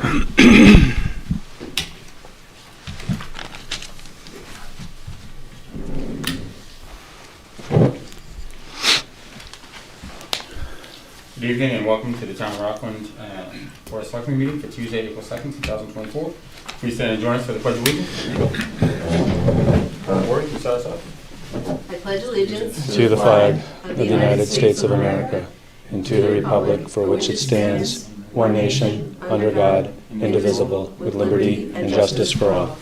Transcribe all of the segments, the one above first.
Good evening and welcome to the Town of Rockland Board of Selectmen meeting for Tuesday, April 2nd, 2024. Please stand and join us for the Pledge of Allegiance. Lori, can you start us off? I pledge allegiance to the flag of the United States of America and to the republic for which it stands, one nation, under God, indivisible, with liberty and justice for all.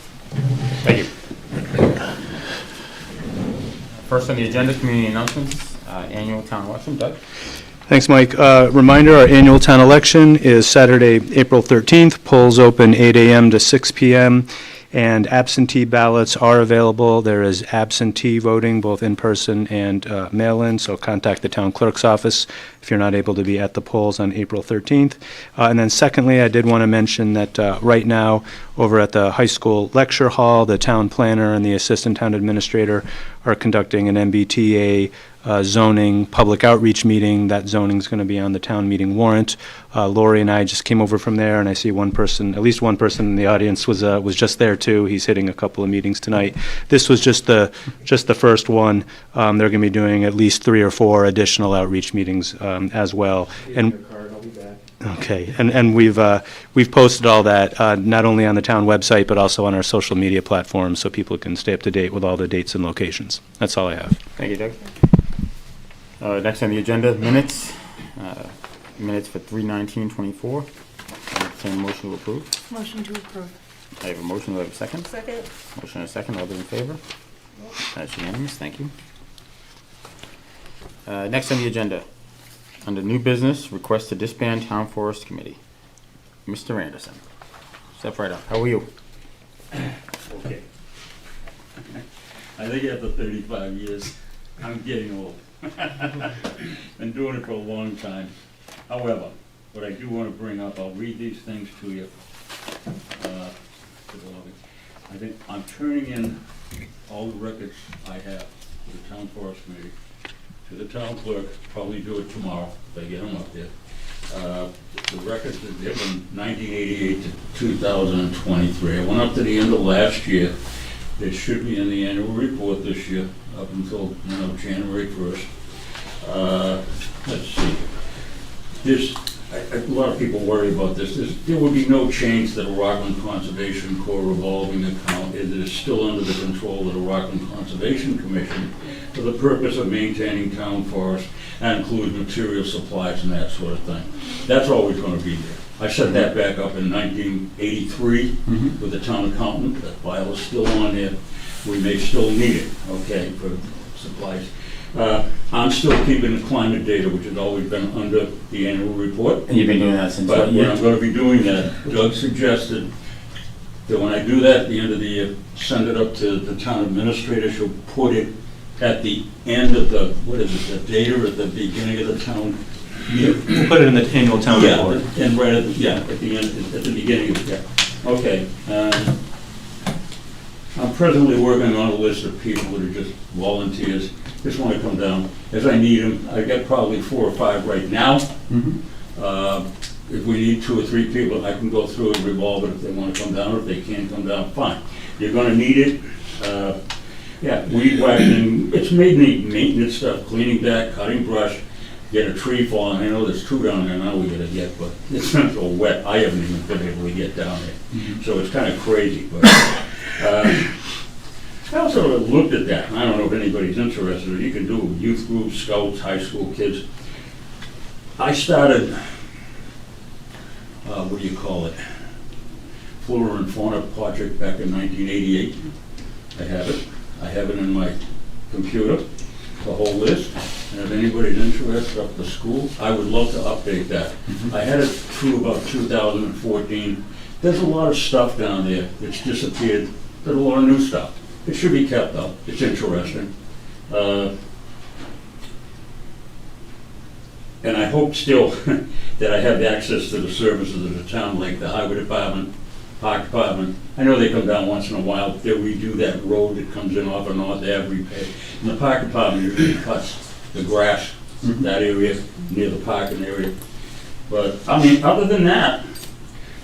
Thank you. First on the agenda, community announcements, annual town election. Doug? Thanks, Mike. Reminder, our annual town election is Saturday, April 13th. Polls open 8 a.m. to 6 p.m. and absentee ballots are available. There is absentee voting, both in person and mail-in, so contact the town clerk's office if you're not able to be at the polls on April 13th. And then secondly, I did want to mention that right now, over at the high school lecture hall, the town planner and the assistant town administrator are conducting an MBTA zoning public outreach meeting. That zoning is going to be on the town meeting warrant. Lori and I just came over from there, and I see one person, at least one person in the audience was just there too. He's hitting a couple of meetings tonight. This was just the first one. They're going to be doing at least 3 or 4 additional outreach meetings as well. And okay, and we've posted all that not only on the town website but also on our social media platforms, so people can stay up to date with all the dates and locations. That's all I have. Thank you, Doug. Next on the agenda, minutes. Minutes for 3/19/24. Entertain a motion to approve. Motion to approve. I have a motion. Do I have a second? Second. Motion and a second. All those in favor? That's unanimous. Thank you. Next on the agenda, under new business, request to disband Town Forest Committee. Mr. Anderson, step right up. How are you? Okay. I think after 35 years, I'm getting old. Been doing it for a long time. However, what I do want to bring up, I'll read these things to you. I think I'm turning in all the records I have to the Town Forest Committee, to the town clerk, probably do it tomorrow if I get them up there. The records are from 1988 to 2023. I went up to the end of last year. It should be in the annual report this year, up until January 1st. Let's see. A lot of people worry about this. There would be no change to the Rockland Conservation Corps revolving account. It is still under the control of the Rockland Conservation Commission for the purpose of maintaining town forests and includes material supplies and that sort of thing. That's always going to be there. I set that back up in 1983 with the town accountant. That file is still on there. We may still need it, okay, for supplies. I'm still keeping the climate data, which has always been under the annual report. And you've been doing that since But what year? when I'm going to be doing that, Doug suggested that when I do that at the end of the year, send it up to the town administrator. She'll put it at the end of the, what is it, the data at the beginning of the town year. We'll put it in the annual town report. And right at the end, at the beginning of it. Okay. I'm presently working on a list of people that are just volunteers. Just want to come down as I need them. I've got probably 4 or 5 right now. If we need 2 or 3 people, I can go through and revolve it if they want to come down. If they can't come down, fine. You're going to need it. Weed whacking. It's mainly maintenance stuff, cleaning back, cutting brush, get a tree falling. I know there's 2 down there now we got to get, but it's not so wet. I haven't even been able to get down there. So it's kind of crazy. But I also looked at that, and I don't know if anybody's interested. You can do youth groups, scouts, high school kids. I started, what do you call it, Flora and Fauna project back in 1988. I have it. I have it in my computer, the whole list. And if anybody's interested up the school, I would love to update that. I had it through about 2014. There's a lot of stuff down there that's disappeared. There's a lot of new stuff. It should be kept up. It's interesting. And I hope still that I have access to the services of the town, like the highway department, park department. I know they come down once in a while. They redo that road that comes in off of North Ave, repair. And the park department usually cuts the grass, that area, near the parking area. But, I mean, other than that,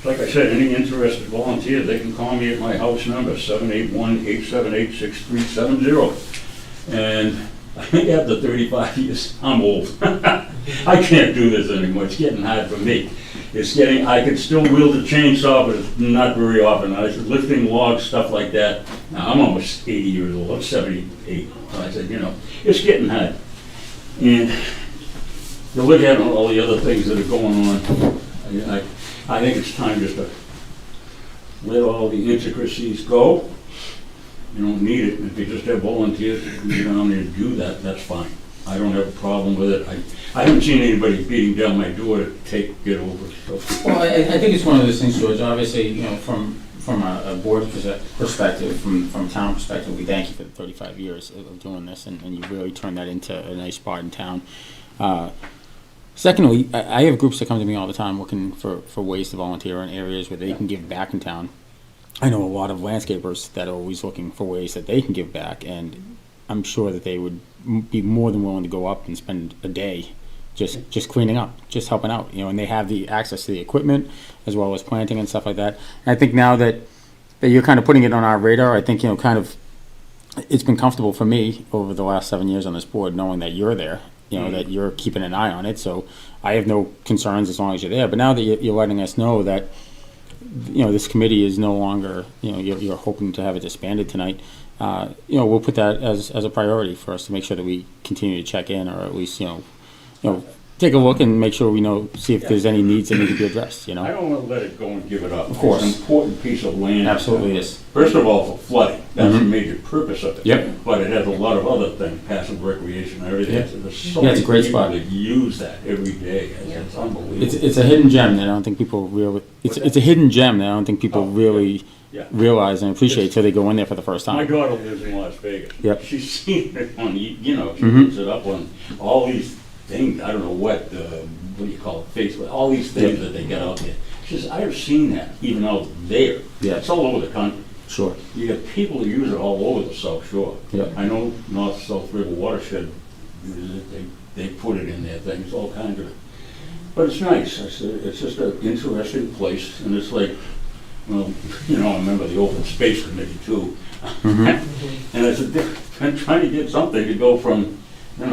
like I said, any interested volunteers, they can call me at my house number, 781-878-6370. And after 35 years, I'm old. I can't do this anymore. It's getting hard for me. I can still wield a chainsaw, but it's not very often. I was lifting logs, stuff like that. Now, I'm almost 80 years old. I'm 78. So I said, it's getting hard. And you look at all the other things that are going on, I think it's time just to let all the intricacies go. You don't need it. If you just have volunteers that can get down there and do that, that's fine. I don't have a problem with it. I haven't seen anybody beating down my door to get over. So. Well, I think it's one of those things, George, obviously, from a board perspective, from town perspective, we thank you for the 35 years of doing this, and you really turned that into a nice spot in town. Secondly, I have groups that come to me all the time looking for ways to volunteer in areas where they can give back in town. I know a lot of landscapers that are always looking for ways that they can give back, and I'm sure that they would be more than willing to go up and spend a day just cleaning up, just helping out, and they have the access to the equipment as well as planting and stuff like that. And I think now that you're kind of putting it on our radar, I think, it's been comfortable for me over the last 7 years on this board, knowing that you're there, that you're keeping an eye on it. So I have no concerns as long as you're there. But now that you're letting us know that, this committee is no longer, you're hoping to have it disbanded tonight, we'll put that as a priority for us to make sure that we continue to check in, or at least, take a look and make sure we see if there's any needs that need to be addressed, I don't want to let it go and give it up. Of course. It's an important piece of land. Absolutely is. First of all, for flooding. That's the major purpose of it. Yep. But it has a lot of other things, passive recreation and everything. Yeah. So there's so Yeah, many it's a great people spot. that use that every day. It's unbelievable. It's a hidden gem that I don't think people really. It's a hidden gem that I don't think people really realize and appreciate till they go in there for the first My time. daughter lives in Las Vegas. Yep. She's seen it on, she puts it up on all these things, I don't know what do you call it, Facebook, all these things that they get out there. She says, I've seen that even out there. Yeah. It's all over the country. Sure. You have people who use it all over the South Shore. Yeah. I know North-South River Watershed uses it, they put it in their things, all kinds of it. But it's nice. It's just an interesting place, and it's like, well, I remember the Open Space Committee too. And I said, I'm trying to get something to go from,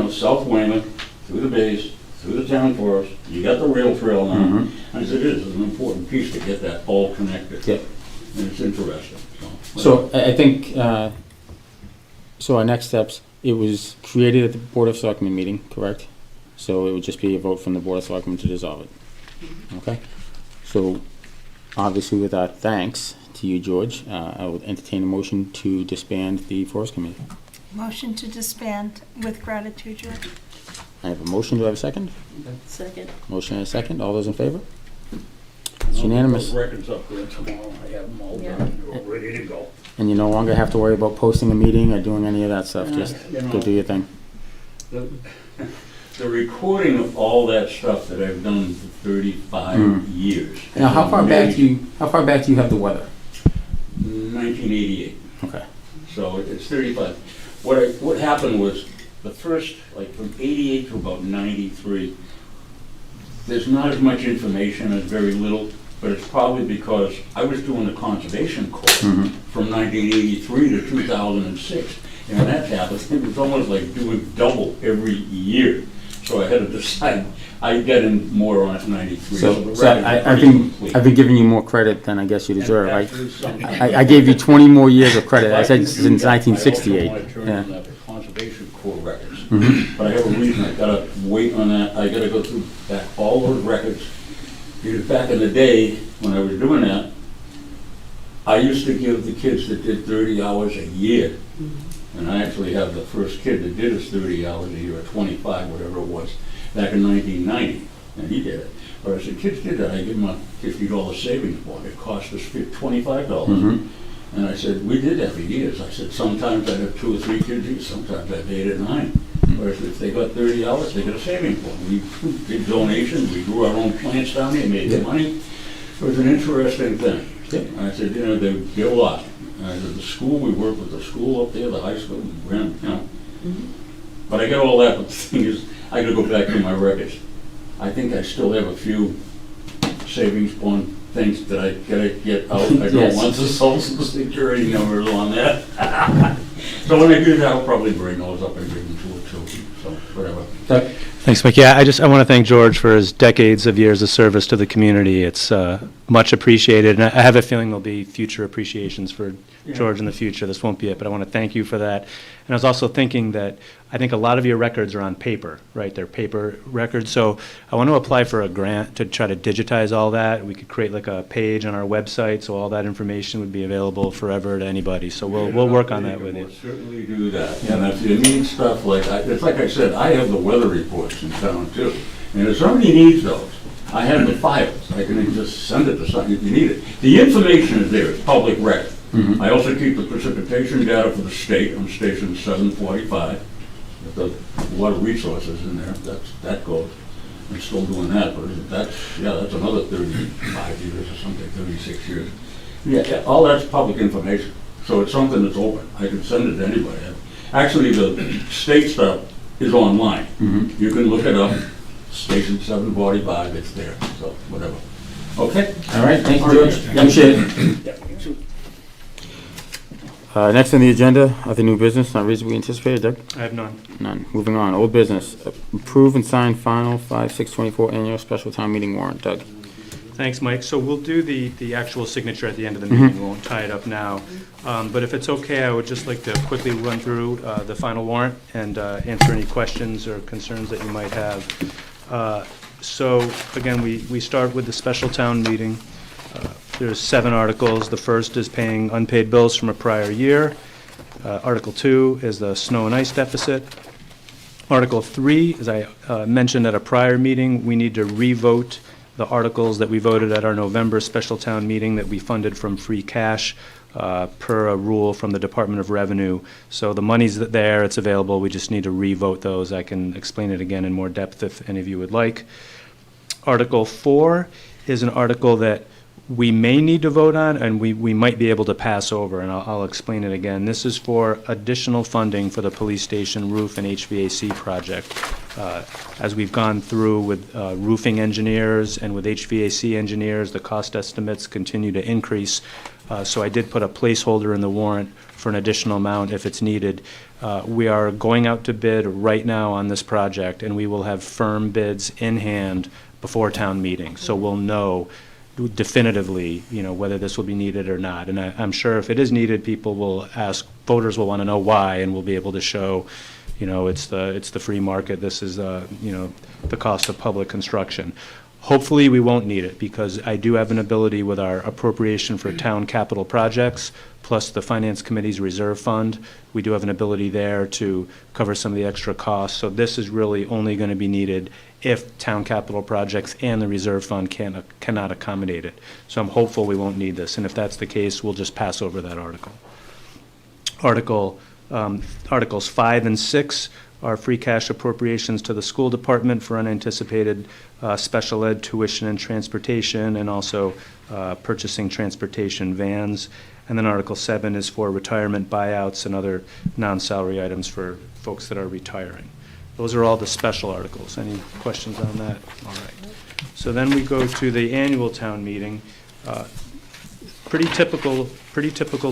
South Weymouth through the base, through the town forest. You got the rail trail now. I said, it's an important piece to get that all connected. Yep. And it's interesting. So I think, so our next steps, it was created at the Board of Selectmen meeting, correct? So it would just be a vote from the Board of Selectmen to dissolve it. Okay? So obviously with our thanks to you, George, I will entertain a motion to disband the Forest Committee. Motion to disband with gratitude, George. I have a motion. Do I have a second? Second. Motion and a second. All those in favor? I'll It's get unanimous. those records up there tomorrow. I have them all done. They're all ready to go. And you no longer have to worry about posting a meeting or doing any of that stuff. Just you know. go do your thing. The recording of all that stuff that I've done for 35 years. Now, how far back do you have the weather? 1988. Okay. So it's 35. What happened was the first, like from 88 to about 93, there's not as much information, there's very little, but it's probably because I was doing the conservation course from 1983 to 2006. And when that happened, it was almost like doing double every year. So I had to decide, I get in more on 93. So the record is I've pretty complete. been giving you more credit than I guess you deserve. And after some- I gave you 20 more years of credit. I If said can since do that, 1968. I also want to turn Yeah. in the conservation corps records. But I have a reason, I gotta wait on that, I gotta go through back all those records. Because back in the day, when I was doing that, I used to give the kids that did 30 hours a year. And I actually have the first kid that did his 30 hours a year, or 25, whatever it was, back in 1990, and he did it. But I said, kids did that, I give them a $50 savings bond, it cost us $25. And I said, we did that for years. I said, sometimes I'd have 2 or 3 kids each, sometimes I'd 8 or 9. But I said, if they got 30 hours, they got a savings bond. We did donations, we grew our own plants down there, made some money. It was an interesting thing. And I said, they did a lot. And I said, the school, we worked with the school up there, the high school, we ran, But I got all that, but the thing is, I gotta go back to my records. I think I still have a few savings bond things that I gotta get out. I don't Yes. want the social security numbers on that. So when I do that, I'll probably bring those up and bring them to it too, so whatever. Doug? Thanks, Mike. Yeah, I want to thank George for his decades of years of service to the community. It's much appreciated, and I have a feeling there'll be future appreciations for George in the future. This won't be it, but I want to thank you for that. And I was also thinking that I think a lot of your records are on paper, right? They're paper records. So I want to apply for a grant to try to digitize all that. We could create like a page on our website, so all that information would be available forever to anybody. So we'll work on that with you. We'll certainly do that. And if you need stuff like, it's like I said, I have the weather reports in town too. And if somebody needs those, I have the files. I can just send it to somebody if you need it. The information is there. It's public record. I also keep the precipitation data for the state on station 745. There's a lot of resources in there. That goes. I'm still doing that, but that's another 35 years or something, 36 years. Yeah, all that's public information. So it's something that's open. I can send it to anybody. Actually, the state stuff is online. You can look it up. Station 745, it's there. So whatever. Okay. All right, thank you, George. Appreciate it. Next on the agenda, other new business, not reasonably anticipated. Doug? I have none. None. Moving on. Old business. Approve and sign final 5/6/24 annual special town meeting warrant. Doug? Thanks, Mike. So we'll do the actual signature at the end of the meeting. We won't tie it up now. But if it's okay, I would just like to quickly run through the final warrant and answer any questions or concerns that you might have. So again, we start with the special town meeting. There's 7 articles. The first is paying unpaid bills from a prior year. Article 2 is the snow and ice deficit. Article 3, as I mentioned at a prior meeting, we need to re-vote the articles that we voted at our November special town meeting that we funded from free cash per a rule from the Department of Revenue. So the money's there, it's available, we just need to re-vote those. I can explain it again in more depth if any of you would like. Article 4 is an article that we may need to vote on, and we might be able to pass over, and I'll explain it again. This is for additional funding for the police station roof and HVAC project. As we've gone through with roofing engineers and with HVAC engineers, the cost estimates continue to increase. So I did put a placeholder in the warrant for an additional amount if it's needed. We are going out to bid right now on this project, and we will have firm bids in hand before town meeting. So we'll know definitively, whether this will be needed or not. And I'm sure if it is needed, people will ask, voters will want to know why, and we'll be able to show, it's the free market. This is, the cost of public construction. Hopefully, we won't need it, because I do have an ability with our appropriation for town capital projects, plus the Finance Committee's reserve fund. We do have an ability there to cover some of the extra costs. So this is really only going to be needed if town capital projects and the reserve fund cannot accommodate it. So I'm hopeful we won't need this. And if that's the case, we'll just pass over that article. Articles 5 and 6 are free cash appropriations to the school department for unanticipated special ed tuition and transportation, and also purchasing transportation vans. And then Article 7 is for retirement buyouts and other non-salary items for folks that are retiring. Those are all the special articles. Any questions on that? All right. So then we go to the annual town meeting. Pretty typical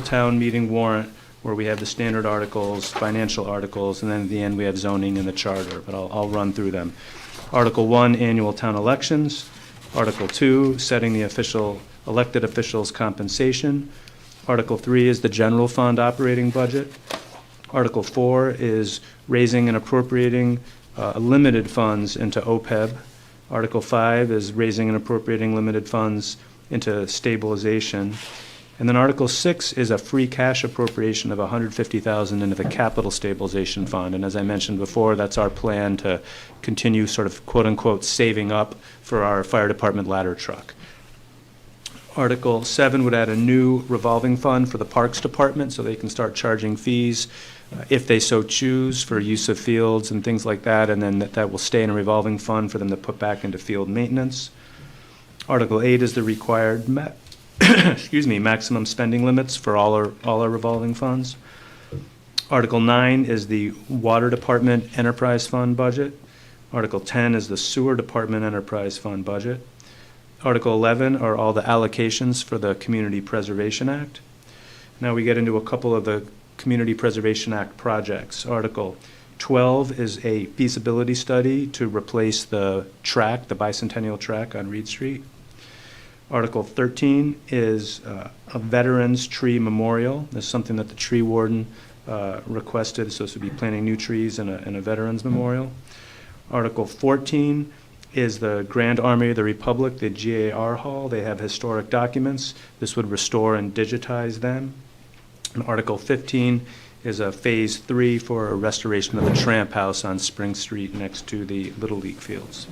town meeting warrant, where we have the standard articles, financial articles, and then at the end we have zoning and the charter, but I'll run through them. Article 1, annual town elections. Article 2, setting the elected officials' compensation. Article 3 is the general fund operating budget. Article 4 is raising and appropriating limited funds into OPEB. Article 5 is raising and appropriating limited funds into stabilization. And then Article 6 is a free cash appropriation of $150,000 into the capital stabilization fund. And as I mentioned before, that's our plan to continue sort of quote-unquote saving up for our fire department ladder truck. Article 7 would add a new revolving fund for the Parks Department, so they can start charging fees if they so choose for use of fields and things like that, and then that will stay in a revolving fund for them to put back into field maintenance. Article 8 is the required maximum spending limits for all our revolving funds. Article 9 is the Water Department Enterprise Fund budget. Article 10 is the Sewer Department Enterprise Fund budget. Article 11 are all the allocations for the Community Preservation Act. Now we get into a couple of the Community Preservation Act projects. Article 12 is a feasibility study to replace the track, the bicentennial track on Reed Street. Article 13 is a Veterans Tree Memorial. This is something that the tree warden requested, so this would be planting new trees in a Veterans Memorial. Article 14 is the Grand Army of the Republic, the GAR Hall. They have historic documents. This would restore and digitize them. And Article 15 is a Phase 3 for a restoration of the Tramp House on Spring Street next to the Little League fields.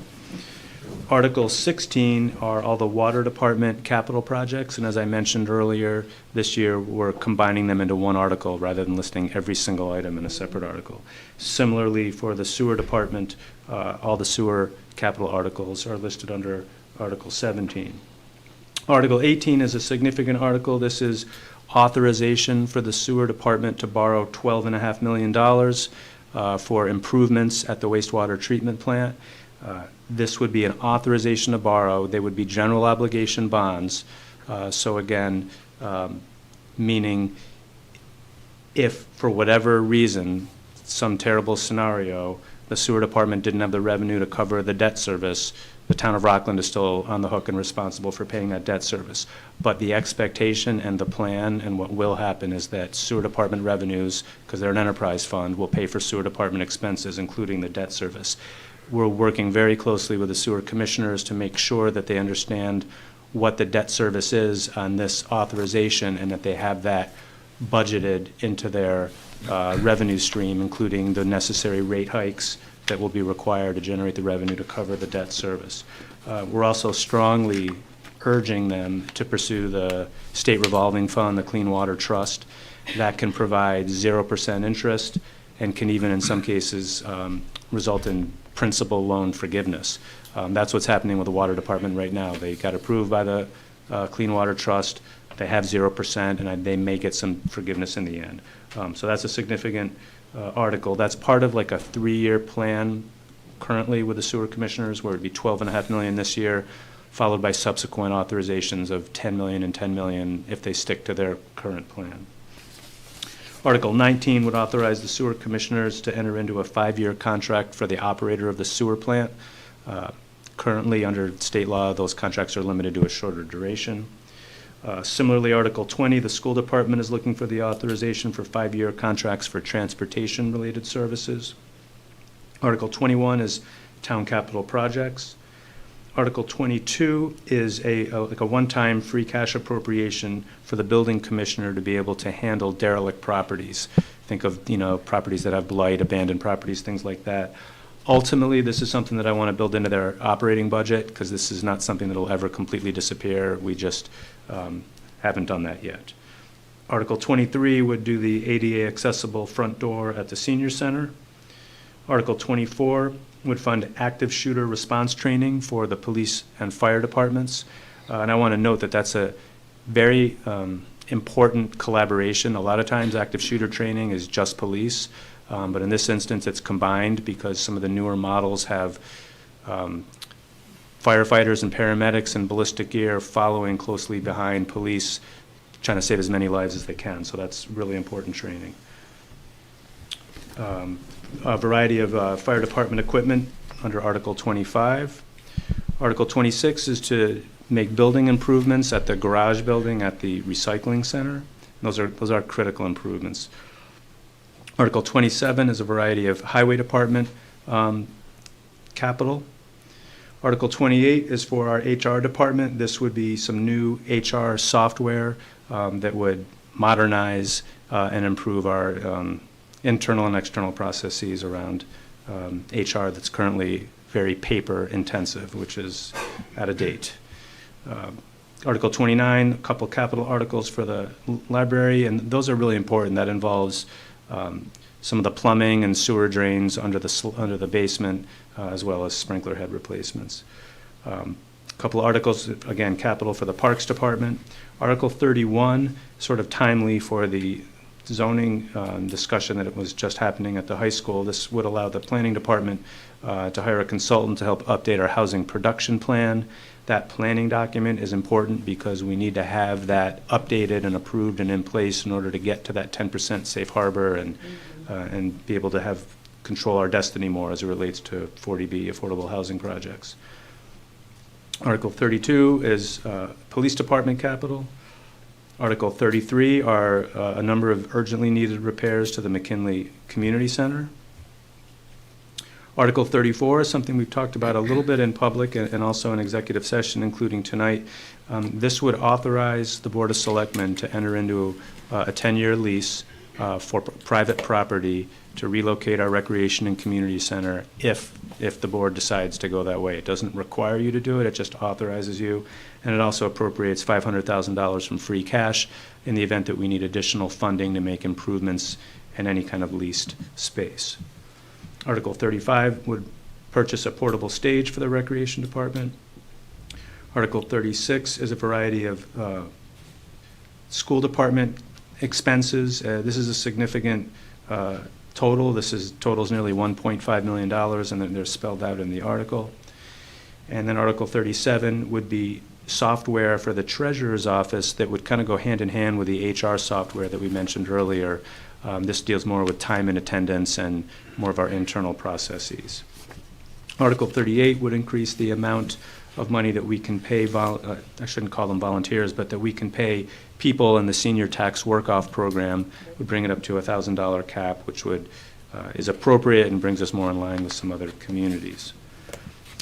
Article 16 are all the Water Department capital projects, and as I mentioned earlier, this year we're combining them into one article rather than listing every single item in a separate article. Similarly, for the Sewer Department, all the sewer capital articles are listed under Article 17. Article 18 is a significant article. This is authorization for the Sewer Department to borrow $12.5 million for improvements at the wastewater treatment plant. This would be an authorization to borrow. They would be general obligation bonds. So again, meaning if for whatever reason, some terrible scenario, the sewer department didn't have the revenue to cover the debt service, the town of Rockland is still on the hook and responsible for paying that debt service. But the expectation and the plan and what will happen is that sewer department revenues, because they're an enterprise fund, will pay for sewer department expenses, including the debt service. We're working very closely with the sewer commissioners to make sure that they understand what the debt service is on this authorization and that they have that budgeted into their revenue stream, including the necessary rate hikes that will be required to generate the revenue to cover the debt service. We're also strongly urging them to pursue the state revolving fund, the Clean Water Trust, that can provide 0% interest and can even in some cases result in principal loan forgiveness. That's what's happening with the water department right now. They got approved by the Clean Water Trust. They have 0%, and they may get some forgiveness in the end. So that's a significant article. That's part of like a 3-year plan currently with the sewer commissioners, where it'd be $12.5 million this year, followed by subsequent authorizations of $10 million and $10 million if they stick to their current plan. Article 19 would authorize the sewer commissioners to enter into a 5-year contract for the operator of the sewer plant. Currently, under state law, those contracts are limited to a shorter duration. Similarly, Article 20, the school department is looking for the authorization for 5-year contracts for transportation-related services. Article 21 is town capital projects. Article 22 is like a one-time free cash appropriation for the building commissioner to be able to handle derelict properties. Think of, properties that have blight, abandoned properties, things like that. Ultimately, this is something that I want to build into their operating budget because this is not something that will ever completely disappear. We just haven't done that yet. Article 23 would do the ADA accessible front door at the senior center. Article 24 would fund active shooter response training for the police and fire departments. And I want to note that that's a very important collaboration. A lot of times active shooter training is just police, but in this instance it's combined because some of the newer models have firefighters and paramedics and ballistic gear following closely behind police, trying to save as many lives as they can. So that's really important training. A variety of fire department equipment under Article 25. Article 26 is to make building improvements at the garage building at the recycling center. Those are critical improvements. Article 27 is a variety of highway department capital. Article 28 is for our HR department. This would be some new HR software that would modernize and improve our internal and external processes around HR that's currently very paper intensive, which is out of date. Article 29, a couple capital articles for the library, and those are really important. That involves some of the plumbing and sewer drains under the basement, as well as sprinkler head replacements. A couple articles, again, capital for the Parks Department. Article 31, sort of timely for the zoning discussion that it was just happening at the high school. This would allow the planning department to hire a consultant to help update our housing production plan. That planning document is important because we need to have that updated and approved and in place in order to get to that 10% safe harbor and be able to have control our destiny more as it relates to 40B affordable housing projects. Article 32 is police department capital. Article 33 are a number of urgently needed repairs to the McKinley Community Center. Article 34 is something we've talked about a little bit in public and also in executive session, including tonight. This would authorize the Board of Selectmen to enter into a 10-year lease for private property to relocate our recreation and community center if the board decides to go that way. It doesn't require you to do it, it just authorizes you. And it also appropriates $500,000 from free cash in the event that we need additional funding to make improvements in any kind of leased space. Article 35 would purchase a portable stage for the Recreation Department. Article 36 is a variety of school department expenses. This is a significant total. Totals nearly $1.5 million, and then they're spelled out in the article. And then Article 37 would be software for the treasurer's office that would kind of go hand in hand with the HR software that we mentioned earlier. This deals more with time and attendance and more of our internal processes. Article 38 would increase the amount of money that we can pay, I shouldn't call them volunteers, but that we can pay people in the senior tax work-off program. Would bring it up to a $1,000 cap, which is appropriate and brings us more in line with some other communities.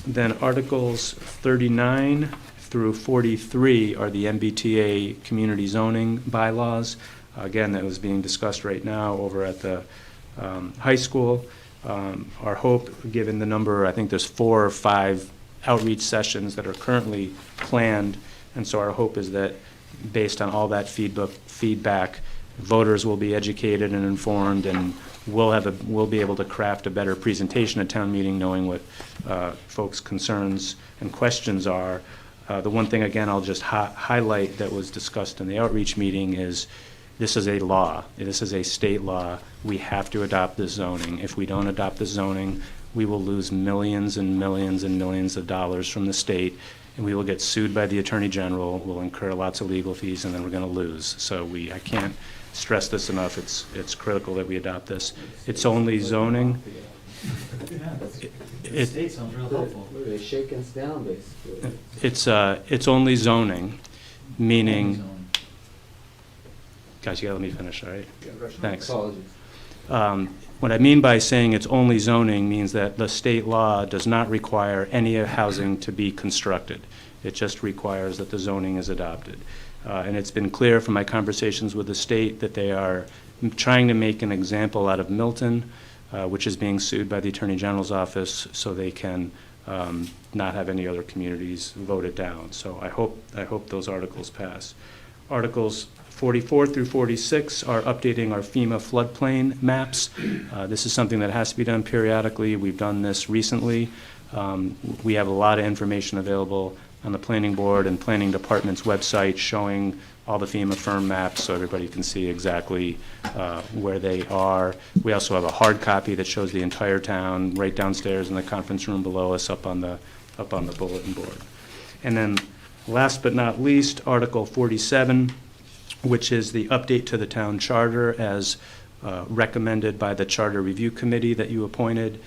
Then Articles 39 through 43 are the MBTA community zoning bylaws. Again, that was being discussed right now over at the high school. Our hope, given the number, I think there's 4 or 5 outreach sessions that are currently planned, and so our hope is that based on all that feedback, voters will be educated and informed, and we'll be able to craft a better presentation at town meeting, knowing what folks' concerns and questions are. The one thing, again, I'll just highlight that was discussed in the outreach meeting is this is a law. This is a state law. We have to adopt this zoning. If we don't adopt this zoning, we will lose millions and millions and millions of dollars from the state, and we will get sued by the Attorney General. We'll incur lots of legal fees, and then we're going to lose. So I can't stress this enough. It's critical that we adopt this. It's only zoning. The state sounds real helpful. They're shaking us down, basically. It's only zoning, meaning. Guys, you gotta let me finish, all right? Thanks. Apologies. What I mean by saying it's only zoning means that the state law does not require any housing to be constructed. It just requires that the zoning is adopted. And it's been clear from my conversations with the state that they are trying to make an example out of Milton, which is being sued by the Attorney General's office, so they can not have any other communities vote it down. So I hope those articles pass. Articles 44 through 46 are updating our FEMA floodplain maps. This is something that has to be done periodically. We've done this recently. We have a lot of information available on the planning board and planning department's website showing all the FEMA firm maps so everybody can see exactly where they are. We also have a hard copy that shows the entire town right downstairs in the conference room below us up on the bulletin board. And then last but not least, Article 47, which is the update to the town charter as recommended by the Charter Review Committee that you appointed.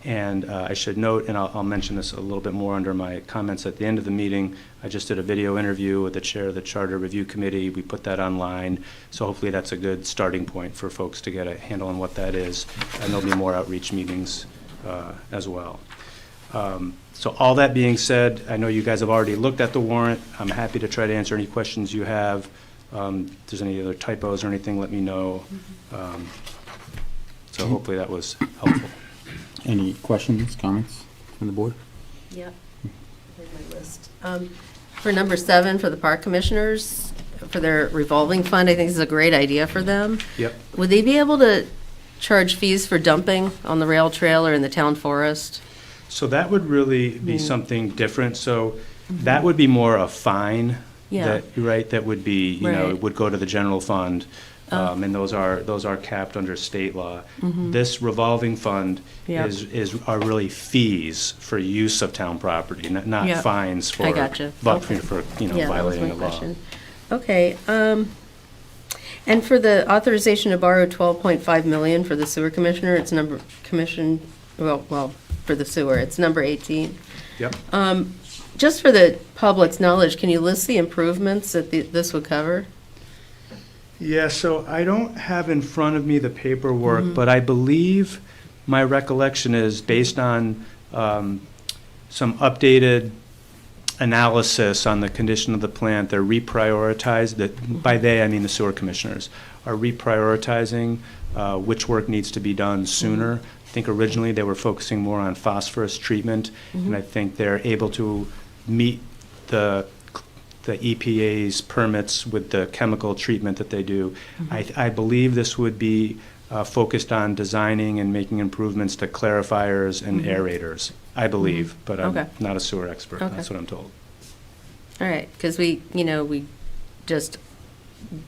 And I should note, and I'll mention this a little bit more under my comments at the end of the meeting, I just did a video interview with the chair of the Charter Review Committee. We put that online, so hopefully that's a good starting point for folks to get a handle on what that is. And there'll be more outreach meetings as well. So all that being said, I know you guys have already looked at the warrant. I'm happy to try to answer any questions you have. If there's any other typos or anything, let me know. So hopefully that was helpful. Any questions, comments from the board? Yep, here's my list. For number 7, for the park commissioners, for their revolving fund, I think this is a great idea for them. Yep. Would they be able to charge fees for dumping on the rail trail or in the town forest? So that would really be something different. So that would be more a fine. Yeah. That would be, you know, Right. it would go to the general fund. And those are capped under state law. This revolving fund Yep. are really fees for use of town property, not Yep. fines for. I gotcha. but Okay. for, Yeah, that was violating my a law. question. Okay, and for the authorization to borrow 12.5 million for the sewer commissioner, it's for the sewer, it's number 18. Yep. Just for the public's knowledge, can you list the improvements that this would cover? Yeah, so I don't have in front of me the paperwork, but I believe my recollection is based on some updated analysis on the condition of the plant, they're reprioritized, that, by they, I mean the sewer commissioners, are reprioritizing which work needs to be done sooner. I think originally they were focusing more on phosphorus treatment, and I think they're able to meet the EPA's permits with the chemical treatment that they do. I believe this would be focused on designing and making improvements to clarifiers and aerators, I believe, but I'm Okay. not a sewer expert. Okay. That's what I'm told. All right, because we just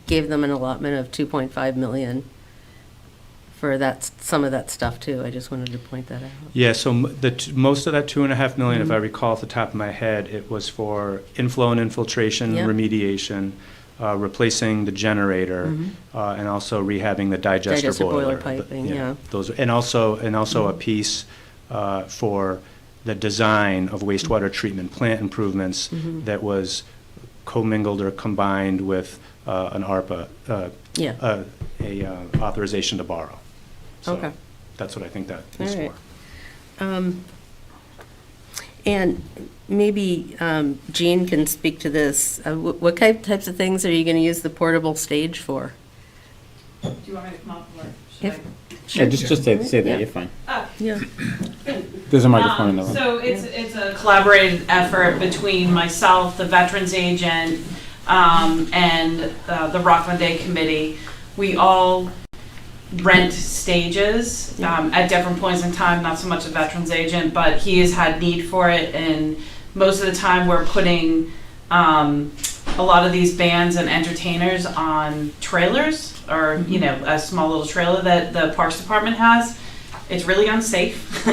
gave them an allotment of 2.5 million for some of that stuff too. I just wanted to point that out. Yeah, so most of that 2.5 million, if I recall off the top of my head, it was for inflow and infiltration Yep. remediation, replacing the generator, and also rehabbing the digester boiler. piping, yeah. Those, and also a piece for the design of wastewater treatment plant improvements that was commingled or combined with an ARPA, Yeah. a authorization to borrow. So Okay. that's what I think that is All right. for. And maybe Jean can speak to this. What types of things are you going to use the portable stage for? Do you want me to come up or should If- I? Yeah, just say that, Yeah. you're fine. Yeah. There's a microphone in the room. So it's a collaborative effort between myself, the Veterans Agent, and the Rockland Day Committee. We all rent stages at different points in time, not so much a Veterans Agent, but he has had need for it, and most of the time we're putting a lot of these bands and entertainers on trailers, or a small little trailer that the Parks Department has. It's really unsafe.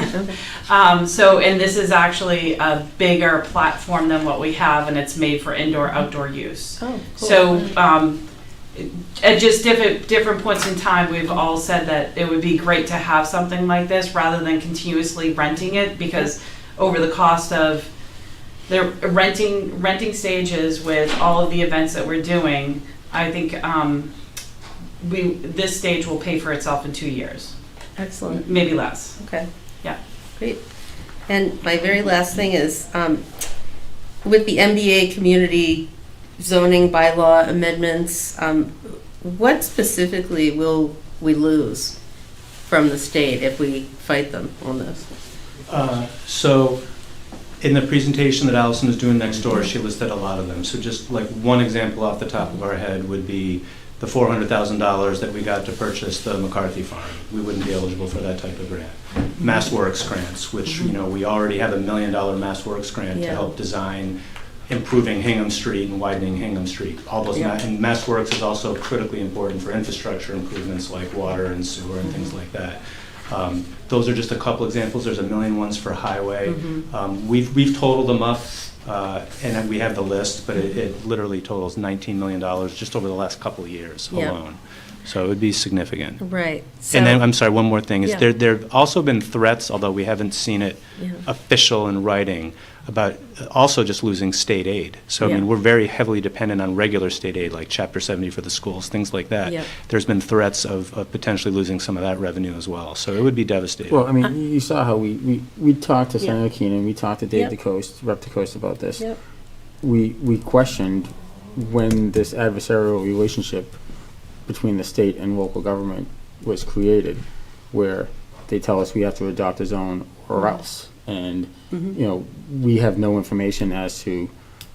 And this is actually a bigger platform than what we have, and it's made for indoor-outdoor use. Oh, cool. So at just different points in time, we've all said that it would be great to have something like this rather than continuously renting it, because over the cost of they're renting stages with all of the events that we're doing, I think this stage will pay for itself in 2 years, Excellent. maybe less. Okay. Yeah. Great. And my very last thing is, with the MBA community zoning bylaw amendments, what specifically will we lose from the state if we fight them on this? So in the presentation that Allison is doing next door, she listed a lot of them. So just like one example off the top of our head would be the $400,000 that we got to purchase the McCarthy Farm. We wouldn't be eligible for that type of grant. MassWorks grants, which, we already have $1 million MassWorks grant to Yeah. help design improving Hingham Street and widening Hingham Street. All those, Yeah. and MassWorks is also critically important for infrastructure improvements like water and sewer and things like that. Those are just a couple examples. There's a million ones for highway. We've totaled them up, and we have the list, but it literally totals $19 million just over the last couple of years Yeah. alone. So it would be significant. Right. And then, I'm sorry, one more thing, is Yeah. there have also been threats, although we haven't seen it Yeah. official in writing, about also just losing state aid. So, I mean, Yeah. we're very heavily dependent on regular state aid, like Chapter 70 for the schools, things like that. Yep. There's been threats of potentially losing some of that revenue as well. So it would be devastating. Well, I mean, you saw how we talked to Yeah. Senator Keenan, we talked to Dave Yep. DeCoste, Rep. DeCoste about this. Yep. We questioned when this adversarial relationship between the state and local government was created, where they tell us we have to adopt a zone or else. And, we have no information as to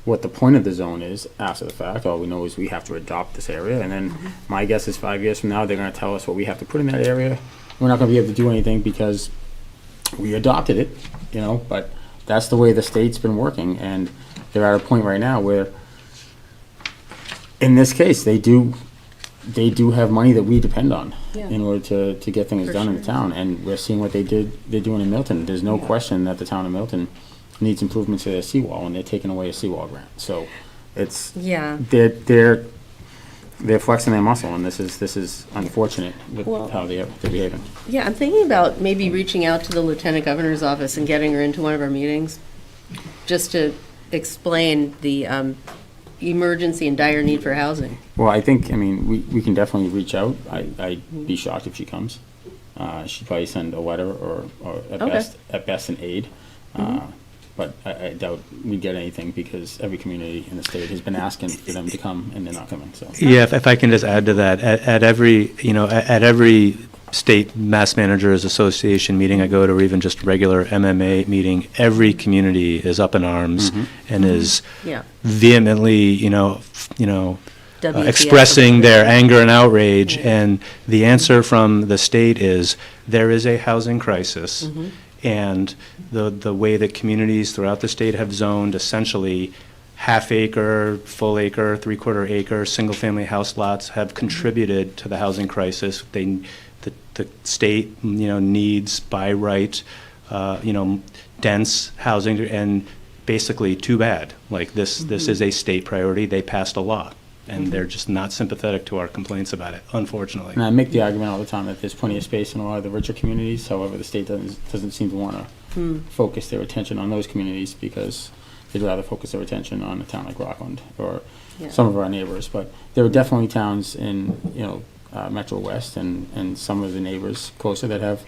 what the point of the zone is after the fact. All we know is we have to adopt this area, and then my guess is 5 years from now, they're gonna tell us what we have to put in that area. We're not gonna be able to do anything because we adopted it, but that's the way the state's been working, and they're at a point right now where, in this case, they do they do have money that we depend on Yeah. in order to get things For done in the sure. town, and we're seeing what they're doing in Milton. There's no question that the town of Milton needs improvements to their seawall, and they're taking away a seawall grant. So it's, Yeah. they're flexing their muscle, and this is unfortunate with Well- how they're behaving. Yeah, I'm thinking about maybe reaching out to the lieutenant governor's office and getting her into one of our meetings, just to explain the emergency and dire need for housing. Well, I think, I mean, we can definitely reach out. I'd be shocked if she comes. She'd probably send a letter or at Okay. best an aid. But I doubt we'd get anything because every community in the state has been asking for them to come and they're not coming, so. Yeah, if I can just add to that, at every, at every state mass managers association meeting I go to, or even just regular MMA meeting, every community is up in arms and is Yeah. vehemently, WTF. expressing their anger and outrage. And the answer from the state is, there is a housing crisis. And the way that communities throughout the state have zoned essentially half-acre, full-acre, three-quarter acre, single-family house lots have contributed to the housing crisis. The state, needs by right, dense housing, and basically, too bad. Like, this is a state priority. They passed a law, and they're just not sympathetic to our complaints about it, unfortunately. And I make the argument all the time that there's plenty of space in a lot of the richer communities. However, the state doesn't seem to want to focus their attention on those communities because they'd rather focus their attention on a town like Rockland or Yeah. some of our neighbors. But there are definitely towns in, Metro West and some of the neighbors closer that have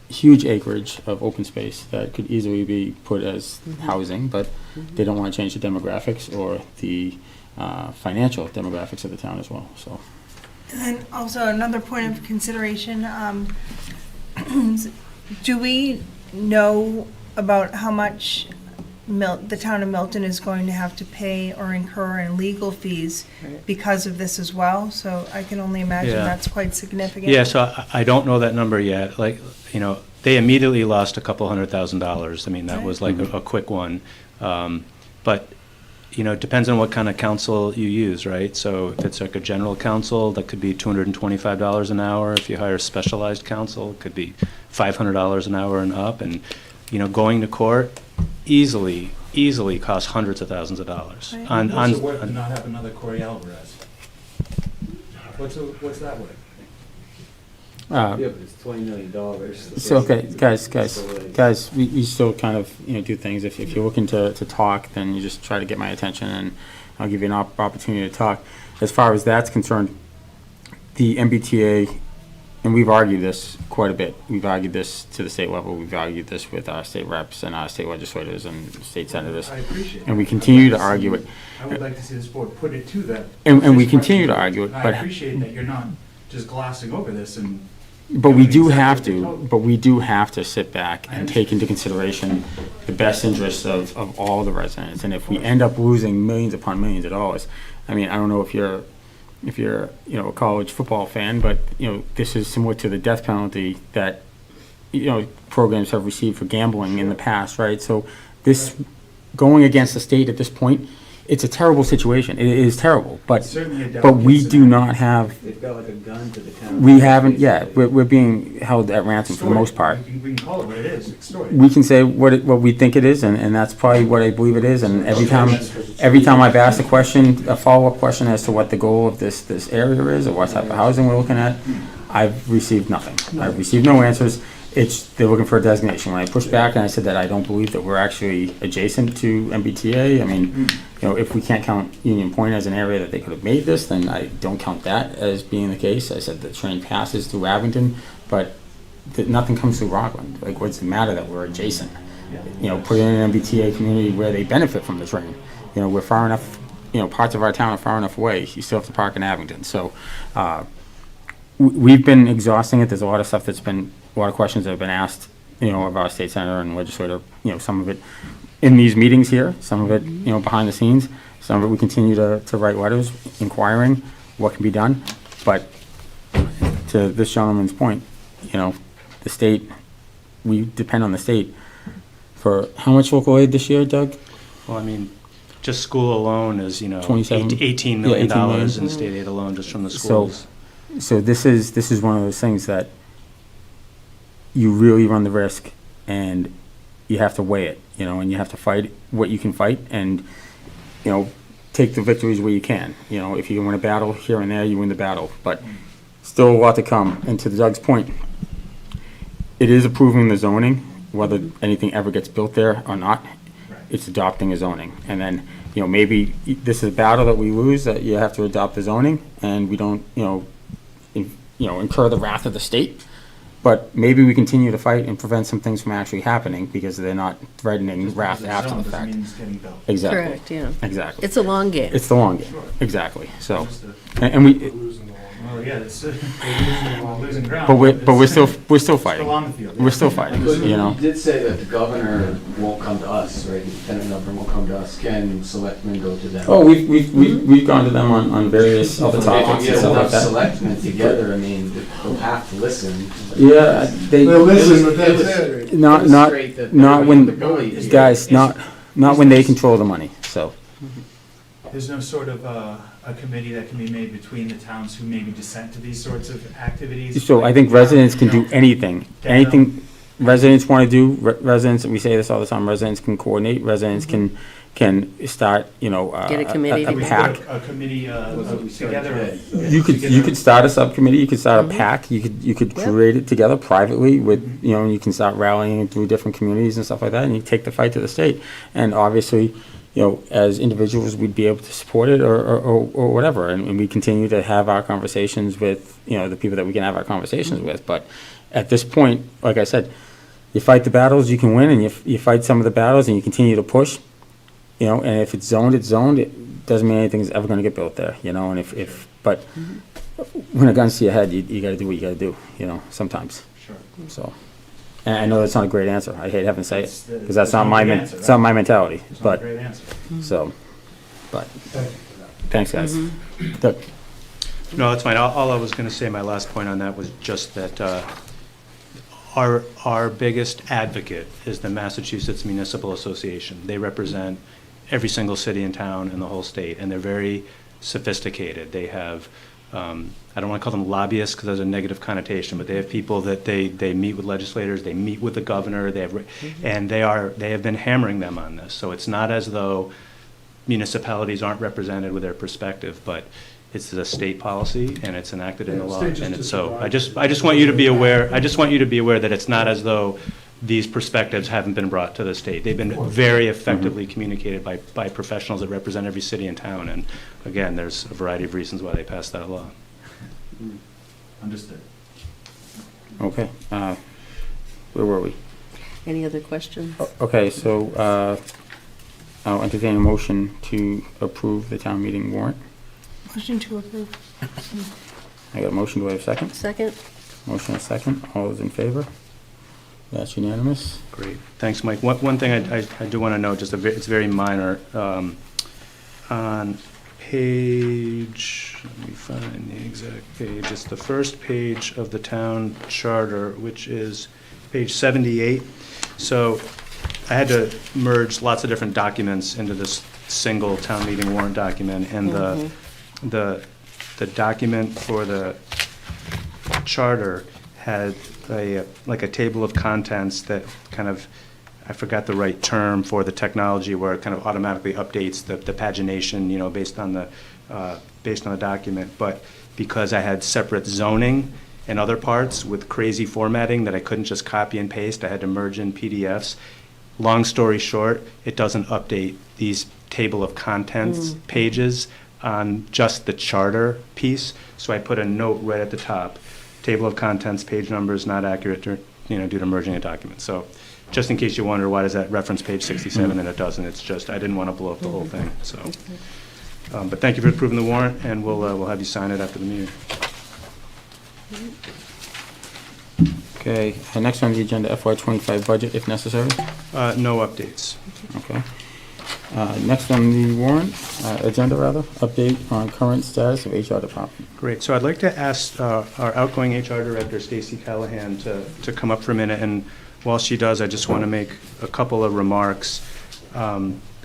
huge acreage of open space that could easily be put as housing, but they don't want to change the demographics or the financial demographics of the town as well, so. And then also another point of consideration, do we know about how much the town of Milton is going to have to pay or incur in legal fees Right. because of this as well? So I can only imagine Yeah. that's quite significant. Yeah, so I don't know that number yet. Like, they immediately lost a couple $100,000. I mean, that was like a quick one. But, it depends on what kind of counsel you use, right? So if it's like a general counsel, that could be $225 an hour. If you hire specialized counsel, it could be $500 an hour and up. And, going to court easily costs hundreds of thousands of dollars. Right. What's it worth to not have another Corey Alvarez? What's that worth? Uh, Yeah, but it's $20 million. So, okay, guys, we still kind of, do things. If you're looking to talk, then you just try to get my attention and I'll give you an opportunity to talk. As far as that's concerned, the MBTA, and we've argued this quite a bit. We've argued this to the state level. We've argued this with our state reps and our state legislators and state senators. I appreciate it. And we continue to argue it. I would like to see this board put it to that. And we this continue to question. argue it, I but appreciate that you're not just glossing over this and. But we do Exactly have what they to, told me. but we do have to sit back I and take into consideration the best interests of all the residents. And if we end up losing millions upon millions of dollars, I mean, I don't know if you're, a college football fan, but, this is similar to the death penalty that, programs have received for gambling in the past, right? So this, going against the state at this point, it's a terrible situation. It is terrible, but Certainly a we delicate do scenario. not have, They've got like a gun to the town. we haven't, yeah, we're being held at ransom for the most part. We can call it what it is, extorted. We can say what we think it is, and that's probably what I believe it is, and every time I've asked a question, a follow-up question as to what the goal of this area is, or what type of housing we're looking at, I've received nothing. I've received no answers. They're looking for a designation. When I pushed back and I said that I don't believe that we're actually adjacent to MBTA, I mean, if we can't count Union Point as an area that they could have made this, then I don't count that as being the case. I said the train passes through Abington, but nothing comes through Rockland. Like, what's the matter that we're adjacent? Put in an MBTA community where they benefit from the train. We're far enough, parts of our town are far enough away. You still have to park in Abington. So we've been exhausting it. There's a lot of stuff a lot of questions that have been asked, of our state senator and legislator, some of it in these meetings here, some of it, behind the scenes. Some of it we continue to write letters inquiring what can be done. But to this gentleman's point, the state, we depend on the state for how much local aid this year, Doug? Well, I mean, just school alone is, 27 $18 yeah, million 18 million. in state aid alone just from the So- schools. So this is one of those things that you really run the risk, and you have to weigh it, and you have to fight what you can fight, and take the victories where you can. If you can win a battle here and there, you win the battle. But still a lot to come. And to Doug's point, it is approving the zoning, whether anything ever gets built there or not. It's adopting a zoning, and then maybe this is a battle that we lose, that you have to adopt the zoning, and we don't incur the wrath of the state. But maybe we continue to fight and prevent some things from actually happening because they're not threatening wrath after the fact. Exactly. Correct, yeah. Exactly. It's a long game. It's the long game. Exactly. So, Understood. and we, Well, yeah, it's, we're losing ground. but we're still Still fighting. on the field. We're still fighting. You did say that the governor won't come to us, right? The lieutenant governor won't come to us. Can selectmen go to them? Oh, we've gone to them on various other If topics we and get stuff like enough that. selectmen together, I mean, they'll have to listen. Yeah, they, not, not when, guys, not when they control the money, so. There's no sort of a committee that can be made between the towns who maybe dissent to these sorts of activities? So I think residents can do anything residents want to do, residents, we say this all the time, residents can coordinate, residents can start, Get a committee a together. pack. A committee together. You could start a subcommittee, you could start a PAC, you could Yep. create it together privately with, and you can start rallying through different communities and stuff like that, and you take the fight to the state. And obviously, as individuals, we'd be able to support it or whatever, and we continue to have our conversations with, the people that we can have our conversations with. But at this point, like I said, you fight the battles you can win, and you fight some of the battles and you continue to push, and if it's zoned, it's zoned. It doesn't mean anything's ever gonna get built there, and but when a gun's to your head, you gotta do what you gotta do, sometimes, Sure. so. And I know that's not a great answer, I hate having to say it, It's the- because that's not it's my, not the answer, it's not right? my mentality, It's not a but, great answer. so, but, thanks, guys. Doug? No, that's fine. All I was going to say, my last point on that was just that our biggest advocate is the Massachusetts Municipal Association. They represent every single city and town in the whole state, and they're very sophisticated. They have, I don't want to call them lobbyists because there's a negative connotation, but they have people that they meet with legislators, they meet with the governor, and they have been hammering them on this. So it's not as though municipalities aren't represented with their perspective, but it's a state policy and it's enacted in the law. And it's so, I just want you to be aware, that it's not as though these perspectives haven't been brought to the state. They've been very effectively communicated by professionals that represent every city and town. And again, there's a variety of reasons why they passed that law. Understood. Okay, where were we? Any other questions? Okay, so, I'll entertain a motion to approve the town meeting warrant. Motion to approve. I got a motion, do I have a second? Second? Motion and a second, all those in favor? That's unanimous. Great, thanks, Mike. One thing I do want to note, it's very minor. On page, let me find the exact page, it's the first page of the town charter, which is page 78. So I had to merge lots of different documents into this single town meeting warrant document, and the document for the charter had like a table of contents that kind of, I forgot the right term for the technology, where it kind of automatically updates the pagination, based on the document. But because I had separate zoning and other parts with crazy formatting that I couldn't just copy and paste, I had to merge in PDFs. Long story short, it doesn't update these table of contents pages on just the charter piece. So I put a note right at the top. Table of contents, page numbers not accurate, due to merging a document. So just in case you wonder why does that reference page 67 and it doesn't, it's just I didn't want to blow up the whole thing. So, but thank you for approving the warrant, and we'll have you sign it after the meeting. Okay, next on the agenda, FY25 budget, if necessary. No updates. Okay. Next on the warrant, agenda rather, update on current status of HR department. Great. So I'd like to ask our outgoing HR director, Stacy Callahan, to come up for a minute. And while she does, I just want to make a couple of remarks.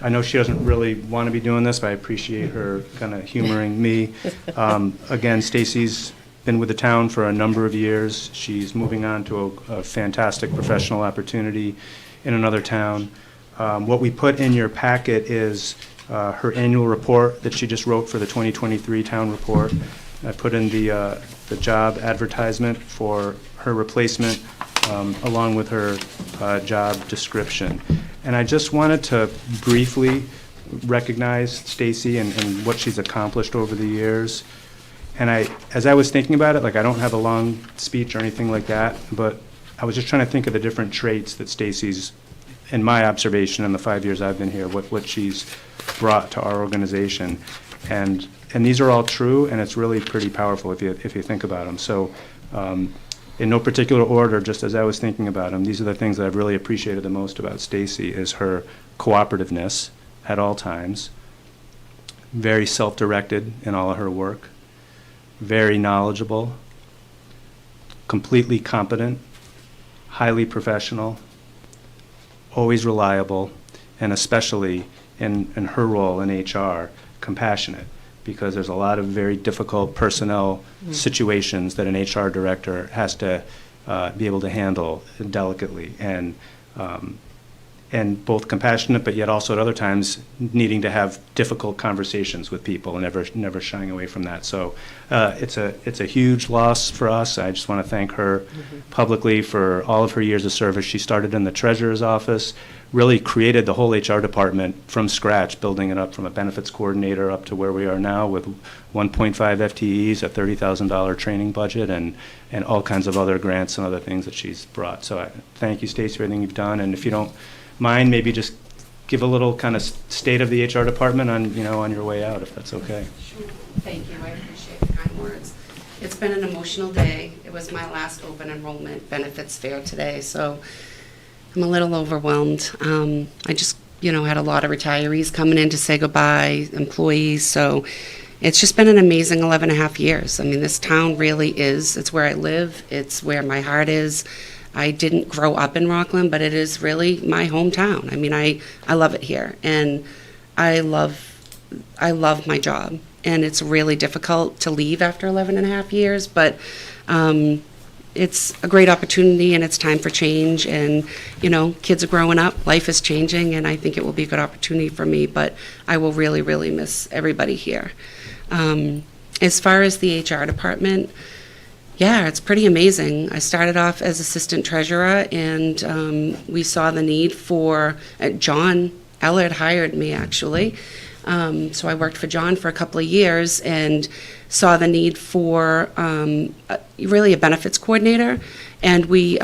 I know she doesn't really want to be doing this, but I appreciate her kind of humoring me. Again, Stacy's been with the town for a number of years. She's moving on to a fantastic professional opportunity in another town. What we put in your packet is her annual report that she just wrote for the 2023 town report. I put in the job advertisement for her replacement, along with her job description. And I just wanted to briefly recognize Stacy and what she's accomplished over the years. And as I was thinking about it, like, I don't have a long speech or anything like that, but I was just trying to think of the different traits that Stacy's, in my observation in the 5 years I've been here, what she's brought to our organization. And these are all true, and it's really pretty powerful if you think about them. So in no particular order, just as I was thinking about them, these are the things that I've really appreciated the most about Stacy, is her cooperativeness at all times, very self-directed in all of her work, very knowledgeable, completely competent, highly professional, always reliable, and especially in her role in HR, compassionate, because there's a lot of very difficult personnel situations that an HR director has to be able to handle delicately, and both compassionate, but yet also at other times needing to have difficult conversations with people and never shying away from that. So it's a huge loss for us. I just want to thank her publicly for all of her years of service. She started in the treasurer's office, really created the whole HR department from scratch, building it up from a benefits coordinator up to where we are now with 1.5 FTEs, a $30,000 training budget, and all kinds of other grants and other things that she's brought. So I thank you, Stacey, for everything you've done. And if you don't mind, maybe just give a little kind of state of the HR department on your way out, if that's okay. Sure. Thank you. I appreciate the kind words. It's been an emotional day. It was my last open enrollment benefits fair today, so I'm a little overwhelmed. I just, had a lot of retirees coming in to say goodbye, employees, so it's just been an amazing 11 and a half years. I mean, this town really is, it's where I live, it's where my heart is. I didn't grow up in Rockland, but it is really my hometown. I mean, I love it here, and I love my job, and it's really difficult to leave after 11 and a half years, but it's a great opportunity, and it's time for change, and kids are growing up, life is changing, and I think it will be a good opportunity for me, but I will really, really miss everybody here. As far as the HR department, yeah, it's pretty amazing. I started off as assistant treasurer, and we saw the need for, John Ellard hired me, actually. So I worked for John for a couple of years and saw the need for really a benefits coordinator, and we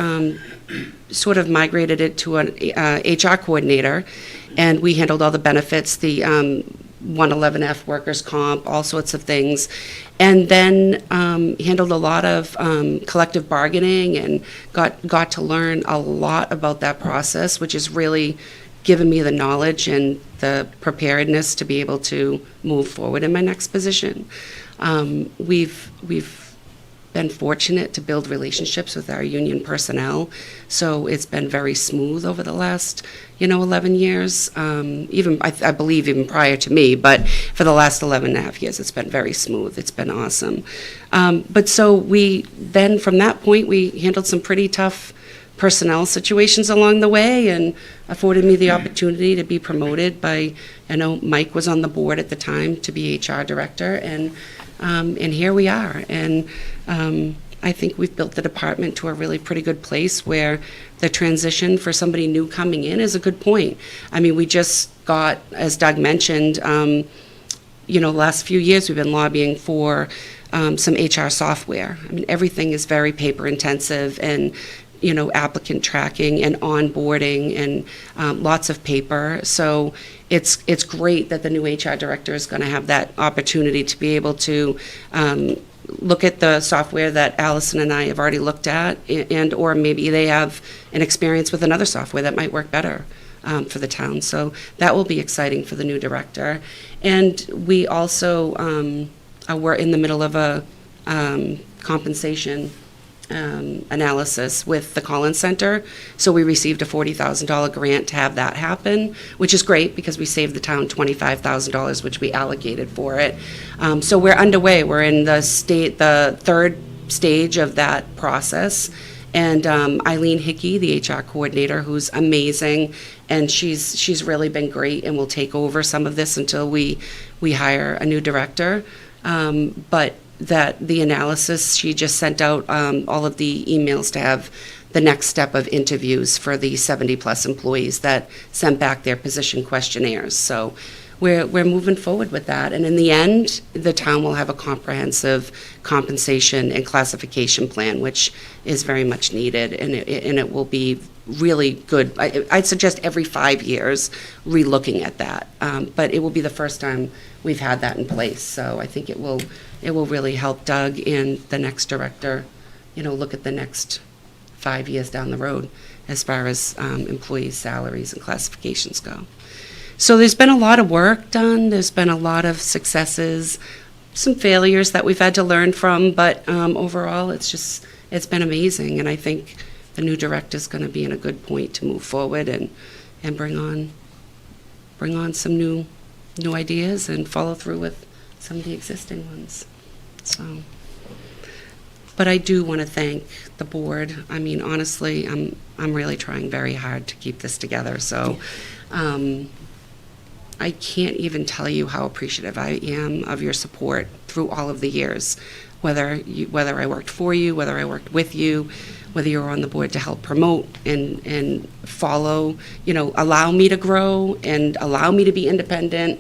sort of migrated it to an HR coordinator, and we handled all the benefits, the 111F workers' comp, all sorts of things, and then handled a lot of collective bargaining, and got to learn a lot about that process, which has really given me the knowledge and the preparedness to be able to move forward in my next position. We've been fortunate to build relationships with our union personnel, so it's been very smooth over the last 11 years, I believe even prior to me, but for the last 11 and a half years it's been very smooth. It's been awesome. But so then from that point we handled some pretty tough personnel situations along the way, and afforded me the opportunity to be promoted by, Mike was on the board at the time to be HR director, and here we are. And I think we've built the department to a really pretty good place where the transition for somebody new coming in is a good point. I mean, we just got, as Doug mentioned, the last few years we've been lobbying for some HR software. I mean, everything is very paper intensive, and applicant tracking and onboarding, and lots of paper. So it's great that the new HR director is going to have that opportunity to be able to look at the software that Allison and I have already looked at, and or maybe they have an experience with another software that might work better for the town. So that will be exciting for the new director. And we also we're in the middle of a compensation analysis with the Collins Center. So we received a $40,000 grant to have that happen, which is great because we saved the town $25,000, which we allocated for it. So we're underway. We're in the third stage of that process. And Eileen Hickey, the HR coordinator, who's amazing, and she's really been great and will take over some of this until we hire a new director. But that the analysis, she just sent out all of the emails to have the next step of interviews for the 70-plus employees that sent back their position questionnaires. So we're moving forward with that. And in the end, the town will have a comprehensive compensation and classification plan, which is very much needed, and it will be really good. I'd suggest every 5 years re-looking at that. But it will be the first time we've had that in place. So I think it will really help Doug and the next director, look at the next 5 years down the road as far as employees' salaries and classifications go. So there's been a lot of work done. There's been a lot of successes, some failures that we've had to learn from, but overall it's been amazing. And I think the new director's going to be in a good point to move forward and bring on some new ideas and follow through with some of the existing ones. So, but I do want to thank the board. I mean, honestly, I'm really trying very hard to keep this together. So, I can't even tell you how appreciative I am of your support through all of the years. Whether I worked for you, whether I worked with you, whether you were on the board to help promote and follow, allow me to grow and allow me to be independent.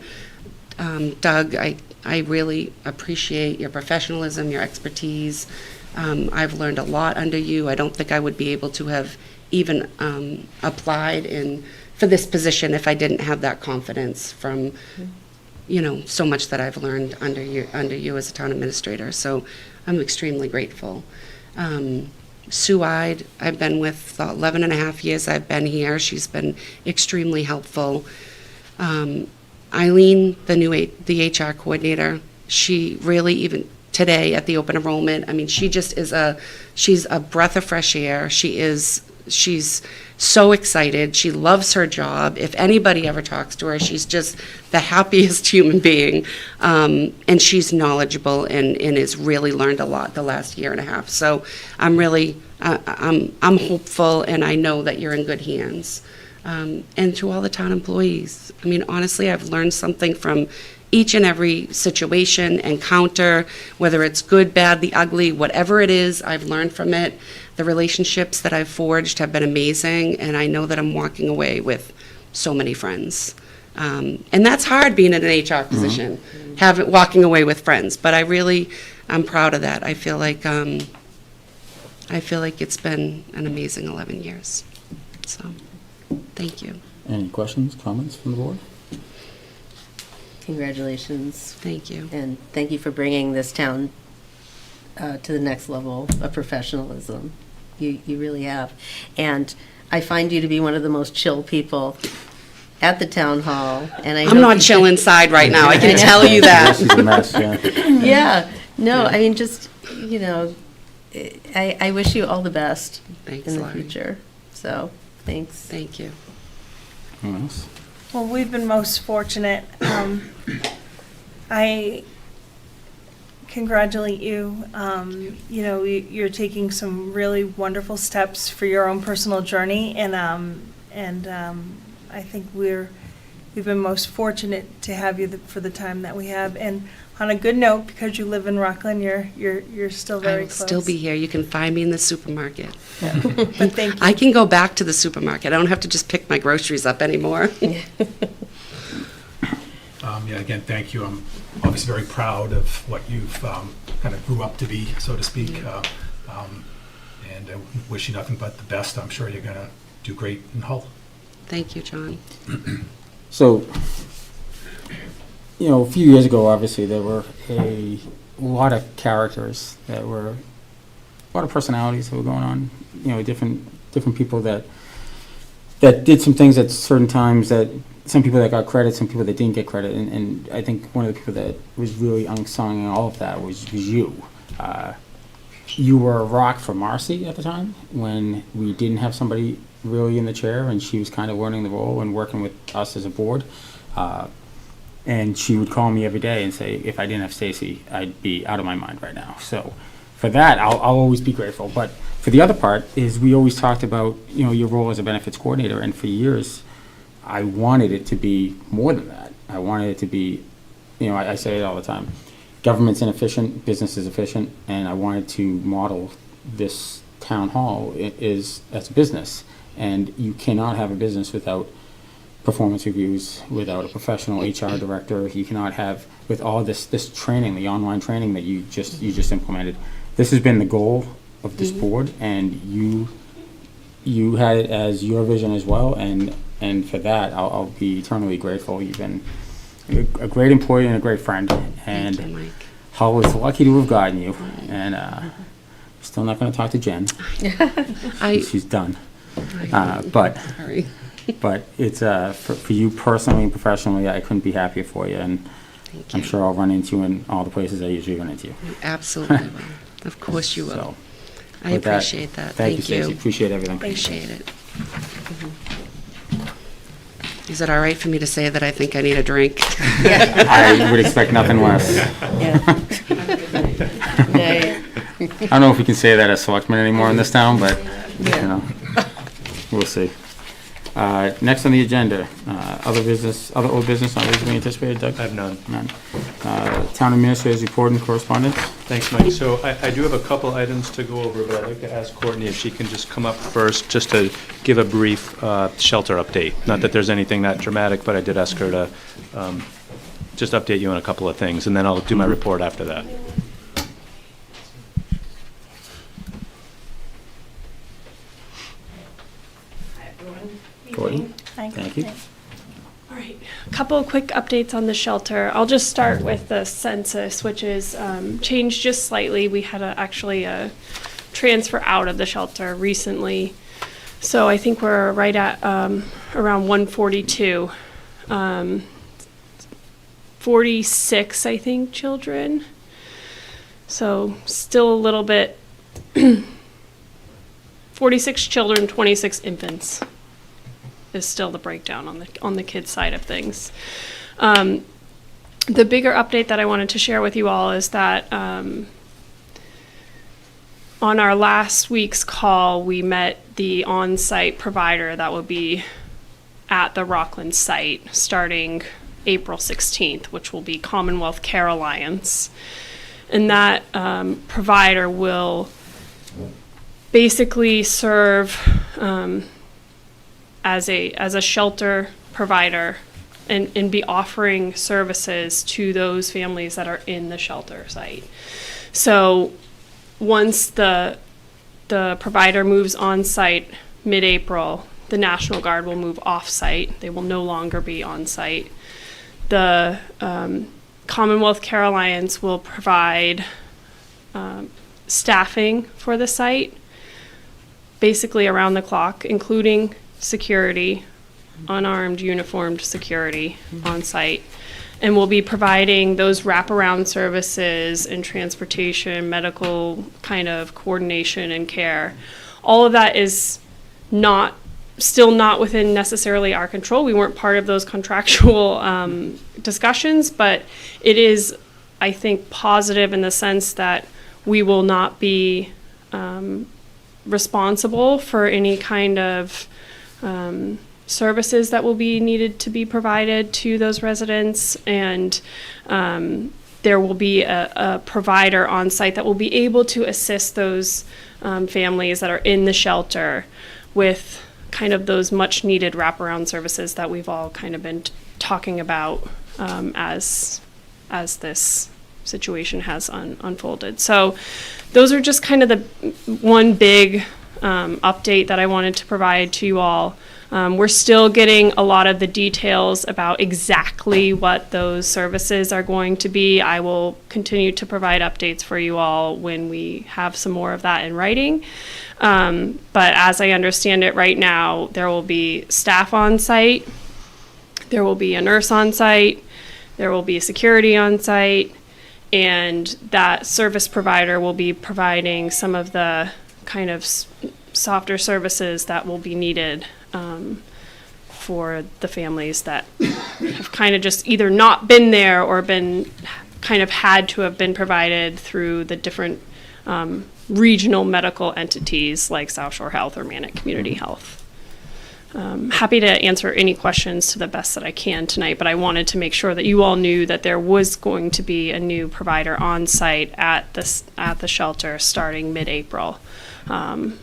Doug, I really appreciate your professionalism, your expertise. I've learned a lot under you. I don't think I would be able to have even applied for this position if I didn't have that confidence from, so much that I've learned under you as a town administrator. So I'm extremely grateful. Sue Ide, I've been with 11 and a half years I've been here. She's been extremely helpful. Eileen, the HR coordinator, she really, even today at the open enrollment, I mean, she just she's a breath of fresh air. She's so excited. She loves her job. If anybody ever talks to her, she's just the happiest human being. And she's knowledgeable and has really learned a lot the last year and a half. So I'm really, I'm hopeful, and I know that you're in good hands. And to all the town employees, I mean, honestly, I've learned something from each and every situation, encounter, whether it's good, bad, the ugly, whatever it is, I've learned from it. The relationships that I've forged have been amazing, and I know that I'm walking away with so many friends. And that's hard being in an HR position, walking away with friends. But I'm proud of that. I feel like it's been an amazing 11 years. So, thank you. Any questions, comments from the board? Congratulations. Thank you. And thank you for bringing this town to the next level of professionalism. You really have. And I find you to be one of the most chill people at the town hall. And I'm not chill inside right now, I can tell you that. This is a mess, yeah. Yeah. No, I mean, just, I wish you all the best Thanks, in the Laurie. future. So, thanks. Thank you. Anyone else? Well, we've been most fortunate. I congratulate you. You're taking some really wonderful steps for your own personal journey, and I think we've been most fortunate to have you for the time that we have. And on a good note, because you live in Rockland, you're still very I will close. still be here. You can find me in the supermarket. But thank you. I can go back to the supermarket. I don't have to just pick my groceries up anymore. Again, thank you. I'm obviously very proud of what you've kind of grew up to be, so to speak. And I wish you nothing but the best. I'm sure you're going to do great in Hull. Thank you, John. So, a few years ago, obviously, there were a lot of characters a lot of personalities that were going on. Different people that did some things at certain times, that some people that got credit, some people that didn't get credit, and I think one of the people that was really unsung in all of that was you. you were a rock for Marcy at the time when we didn't have somebody really in the chair, and she was kind of learning the role and working with us as a board. And she would call me every day and say, if I didn't have Stacy, I'd be out of my mind right now. So for that, I'll always be grateful. But for the other part is we always talked about, you know, your role as a benefits coordinator, and for years, I wanted it to be more than that. I wanted it to be, you know, I say it all the time, government's inefficient, business is efficient, and I wanted to model this town hall as a business. And you cannot have a business without performance reviews, without a professional HR director. You cannot have, with all this training, the online training that you just implemented. This has been the goal of this board, and you had it as your vision as well, and for that, I'll be eternally grateful. You've been a great employee and a great friend, and Thank you, Mike. Hull is lucky to have gotten you, and still not going to talk to Jen. She's done. But Sorry. but it's for you personally and professionally, I couldn't be happier for you, and Thank I'm you. sure I'll run into you in all the places I usually run into you. You absolutely will. Of course you will. So, I with that, appreciate that. Thank you, Thank Stacy. you. Appreciate everything. Appreciate it. Mhm. Is it all right for me to say that I think I need a drink? I would expect nothing less. I don't know if we can say that as selectmen anymore in this town, but you know, we'll see. Next on the agenda, other old business not reasonably anticipated. Doug? I have none. None. Town administrator's report and correspondence. Thanks, Mike. So I do have a couple items to go over, but I'd like to ask Courtney if she can just come up first, just to give a brief shelter update. Not that there's anything that dramatic, but I did ask her to just update you on a couple of things, and then I'll do my report after that. Courtney? Thank Thank you. All right, a couple of quick updates on the shelter. I'll just start with the census, which is changed just slightly. We had actually a transfer out of the shelter recently. So I think we're right at around 142. 46, I think, children. So still a little bit, 46 children, 26 infants is still the breakdown on the kids side of things. The bigger update that I wanted to share with you all is that on our last week's call, we met the on-site provider that will be at the Rockland site starting April 16th, which will be Commonwealth Care Alliance. And that provider will basically serve as a shelter provider and be offering services to those families that are in the shelter site. So once the provider moves on site mid-April, the National Guard will move off site. They will no longer be on site. The Commonwealth Care Alliance will provide staffing for the site, basically around the clock, including security, unarmed, uniformed security on site. And we'll be providing those wraparound services and transportation, medical kind of coordination and care. All of that is still not within necessarily our control. We weren't part of those contractual discussions, but it is, I think, positive in the sense that we will not be responsible for any kind of services that will be needed to be provided to those residents, and there will be a provider on site that will be able to assist those families that are in the shelter with kind of those much needed wraparound services that we've all kind of been talking about as this situation has unfolded. So those are just kind of the one big update that I wanted to provide to you all. We're still getting a lot of the details about exactly what those services are going to be. I will continue to provide updates for you all when we have some more of that in writing. But as I understand it right now, there will be staff on site, there will be a nurse on site, there will be security on site, and that service provider will be providing some of the kind of softer services that will be needed for the families that have kind of just either not been there or been kind of had to have been provided through the different regional medical entities like South Shore Health or Manic Community Health. Happy to answer any questions to the best that I can tonight, but I wanted to make sure that you all knew that there was going to be a new provider on site at the shelter starting mid-April, and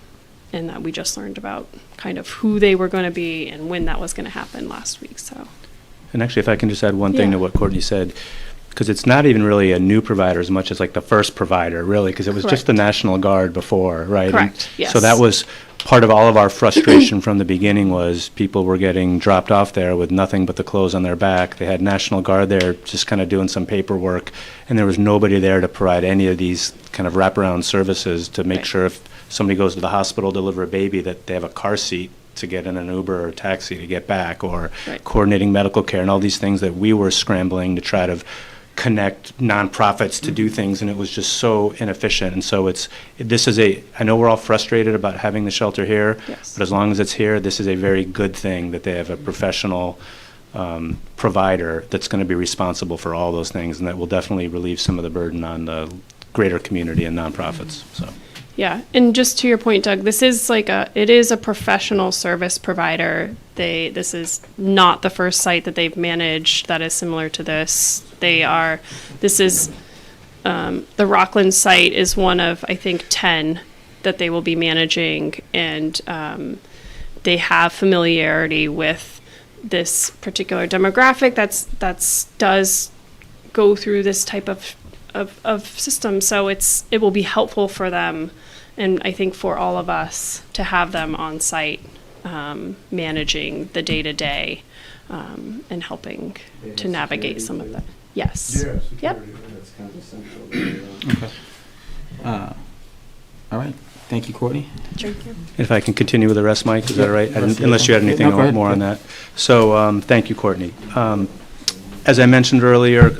that we just learned about kind of who they were going to be and when that was going to happen last week. So, And actually, if I can just add one thing Yeah. to what Courtney said, because it's not even really a new provider as much as like the first provider, really, because it was just the Correct. National Guard before, right? Correct, And yes. So that was part of all of our frustration from the beginning was people were getting dropped off there with nothing but the clothes on their back. They had National Guard there just kind of doing some paperwork, and there was nobody there to provide any of these kind of wraparound services to make Right. sure if somebody goes to the hospital, deliver a baby, that they have a car seat to get in an Uber or a taxi to get back, or Right. coordinating medical care and all these things that we were scrambling to try to connect nonprofits to do things, and it was just so inefficient. And so I know we're all frustrated about having the shelter here, Yes. but as long as it's here, this is a very good thing that they have a professional provider that's going to be responsible for all those things, and that will definitely relieve some of the burden on the greater community and nonprofits, so. yeah, and just to your point, Doug, this is it is a professional service provider. This is not the first site that they've managed that is similar to this. The Rockland site is one of, I think, 10 that they will be managing, and they have familiarity with this particular demographic does go through this type of system. So it will be helpful for them, and I think for all of us, to have them on site managing the day-to-day and helping to navigate some of that. Yes. Yep. That's kind of central. All right, thank you, Courtney. Thank you. If I can continue with the rest, Mike, is that all right? Rest, Unless you had yeah. anything No, go ahead. more on that. So, thank you, Courtney. As I mentioned earlier,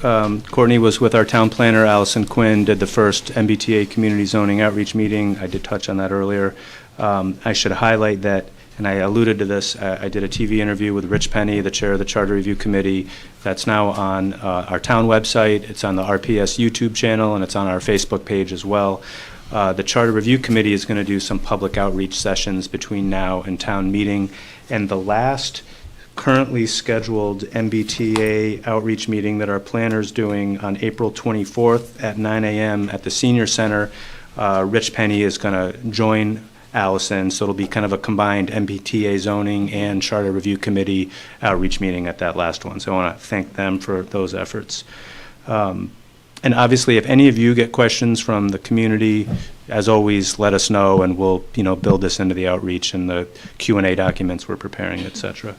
Courtney was with our town planner, Allison Quinn, did the first MBTA community zoning outreach meeting. I did touch on that earlier. I should highlight that, and I alluded to this, I did a TV interview with Rich Penny, the chair of the Charter Review Committee. That's now on our town website, it's on the RPS YouTube channel, and it's on our Facebook page as well. The Charter Review Committee is going to do some public outreach sessions between now and town meeting, and the last currently scheduled MBTA outreach meeting that our planner's doing on April 24th at 9 a.m. at the Senior Center. Rich Penny is going to join Allison, so it'll be kind of a combined MBTA zoning and Charter Review Committee outreach meeting at that last one. So I want to thank them for those efforts. And obviously, if any of you get questions from the community, as always, let us know, and we'll build this into the outreach and the Q&A documents we're preparing, et cetera.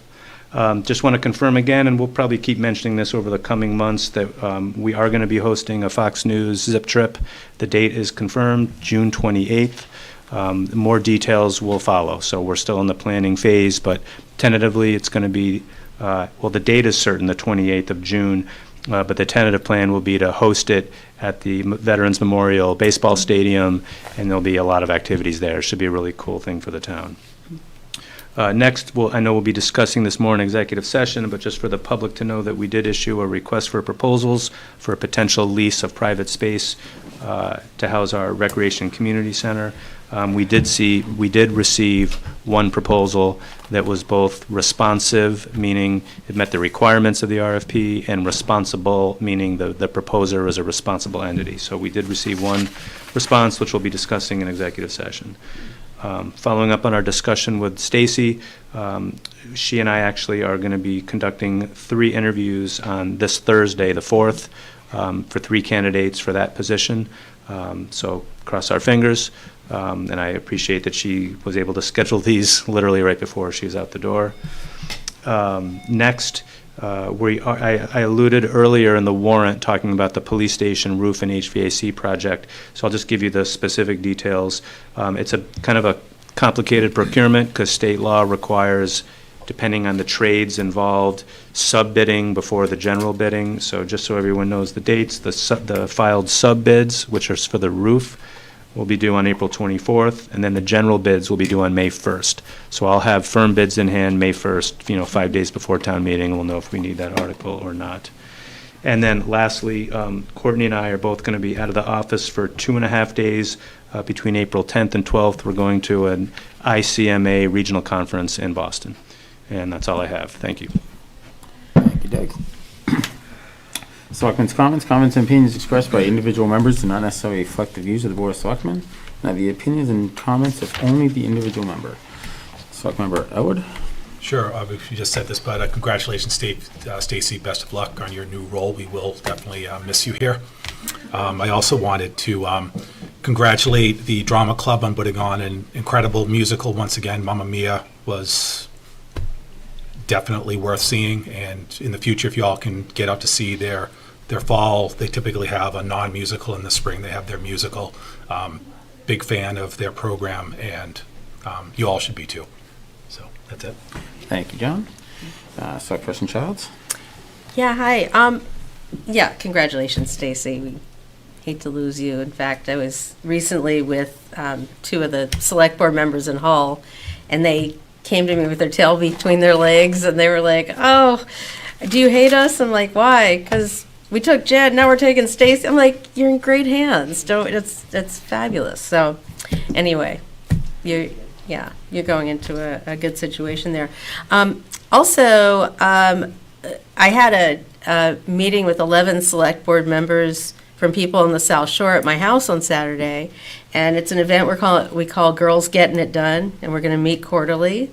Just want to confirm again, and we'll probably keep mentioning this over the coming months, that we are going to be hosting a Fox News Zip Trip. The date is confirmed, June 28th. More details will follow, so we're still in the planning phase, but tentatively it's going to be, the date is certain, the 28th of June, but the tentative plan will be to host it at the Veterans Memorial Baseball Stadium, and there'll be a lot of activities there. It should be a really cool thing for the town. Next, I know we'll be discussing this more in executive session, but just for the public to know that we did issue a request for proposals for a potential lease of private space to house our Recreation Community Center. We did receive one proposal that was both responsive, meaning it met the requirements of the RFP, and responsible, meaning the proposer is a responsible entity. So we did receive one response, which we'll be discussing in executive session. Following up on our discussion with Stacy, she and I actually are going to be conducting 3 interviews on this Thursday, the 4th, for 3 candidates for that position. So cross our fingers. And I appreciate that she was able to schedule these literally right before she was out the door. Next, I alluded earlier in the warrant talking about the police station roof and HVAC project, so I'll just give you the specific details. It's a kind of a complicated procurement because state law requires depending on the trades involved, sub-bidding before the general bidding. So just so everyone knows the dates, the filed sub-bids, which are for the roof, will be due on April 24th, and then the general bids will be due on May 1st. So I'll have firm bids in hand May 1st, 5 days before town meeting, and we'll know if we need that article or not. And then lastly, Courtney and I are both going to be out of the office for 2.5 days between April 10th and 12th. We're going to an ICMA regional conference in Boston. And that's all I have. Thank you. Thank you, Doug. Selectmen's comments and opinions expressed by individual members do not necessarily reflect the views of the Board of Selectmen, and the opinions and comments of only the individual member. Selectmember Elwood? Sure, you just said this, but congratulations, Stacy. Best of luck on your new role. We will definitely miss you here. I also wanted to congratulate the Drama Club on putting on an incredible musical once again. Mamma Mia was definitely worth seeing, and in the future, if you all can get out to see their fall, they typically have a non-musical. In the spring, they have their musical. Big fan of their program, and you all should be too. So that's it. Thank you, John. Selectperson Childs? Yeah, hi. Yeah, congratulations, Stacy. We hate to lose you. In fact, I was recently with 2 of the select board members in Hull, and they came to me with their tail between their legs, and they were like, "Oh, do you hate us?" I'm like, "Why?" Because we took Jed, now we're taking Stacy. I'm like, "You're in great hands. It's fabulous." So, anyway, you're going into a good situation there. Also, I had a meeting with 11 select board members from people in the South Shore at my house on Saturday, and it's an event we call Girls Getting It Done, and we're going to meet quarterly.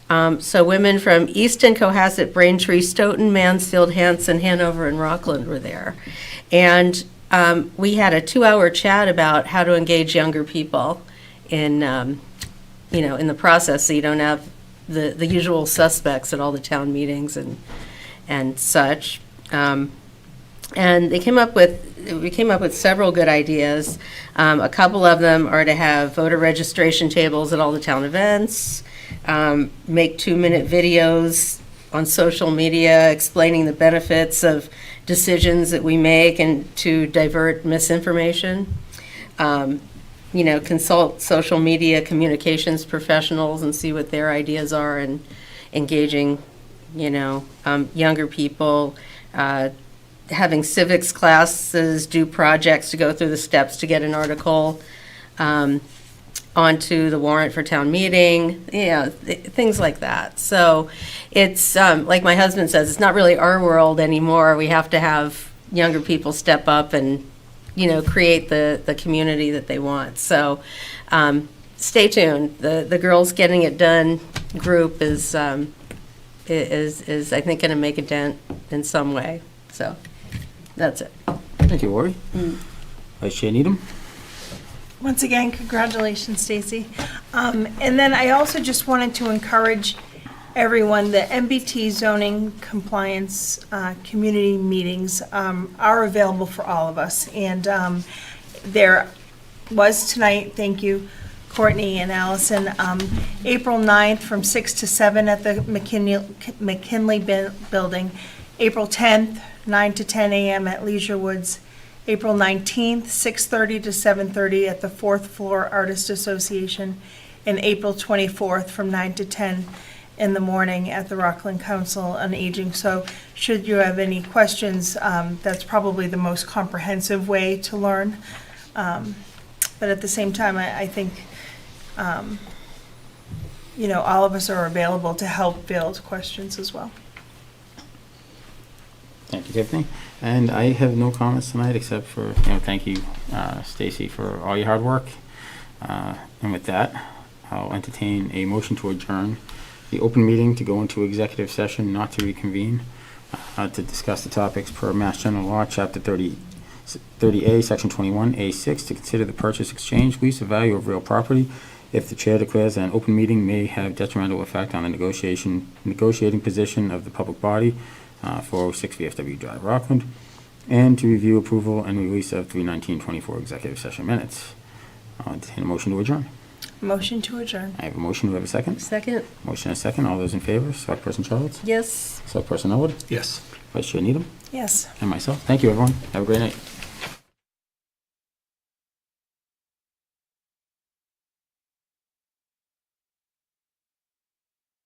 So women from Easton, Cohasset, Braintree, Stoughton, Mansfield, Hanson, Hanover, and Rockland were there. And we had a 2-hour chat about how to engage younger people in in the process, so you don't have the usual suspects at all the town meetings and such. And we came up with several good ideas. A couple of them are to have voter registration tables at all the town events, make 2-minute videos on social media explaining the benefits of decisions that we make and to divert misinformation. Consult social media communications professionals and see what their ideas are, and engaging, younger people, having civics classes do projects to go through the steps to get an article onto the warrant for town meeting, things like that. So it's, like my husband says, it's not really our world anymore. We have to have younger people step up and create the community that they want. So stay tuned. The Girls Getting It Done group is I think going to make a dent in some way. So that's it. Thank you, Lori. Vice Chair Needham? Once again, congratulations, Stacy. And then I also just wanted to encourage everyone, the MBT zoning compliance community meetings are available for all of us. And there was tonight, thank you, Courtney and Allison, April 9th from 6 to 7 at the McKinley Building, April 10th, 9 to 10 a.m. at Leisure Woods, April 19th, 6:30 to 7:30 at the 4th Floor Artist Association, and April 24th from 9 to 10 in the morning at the Rockland Council on Aging. So should you have any questions, that's probably the most comprehensive way to learn. But at the same time, I think, all of us are available to help field questions as well. Thank you, Tiffany. And I have no comments tonight except for, thank you, Stacy, for all your hard work. And with that, I'll entertain a motion to adjourn the open meeting to go into executive session, not to reconvene, to discuss the topics per Mass General Law, Chapter 30A, Section 21A6, to consider the purchase, exchange, lease, or value of real property if the chair declares that an open meeting may have detrimental effect on the negotiating position of the public body, 406 VFW Drive, Rockland, and to review approval and release of 3/19/24 executive session minutes. I'll entertain a motion to adjourn. Motion to adjourn. I have a motion. Do we have a second? Second? Motion and a second. All those in favor? Select Person Charles? Yes. Select Person Elwood? Yes. Vice Chair Needham? Yes. And myself. Thank you, everyone. Have a great night.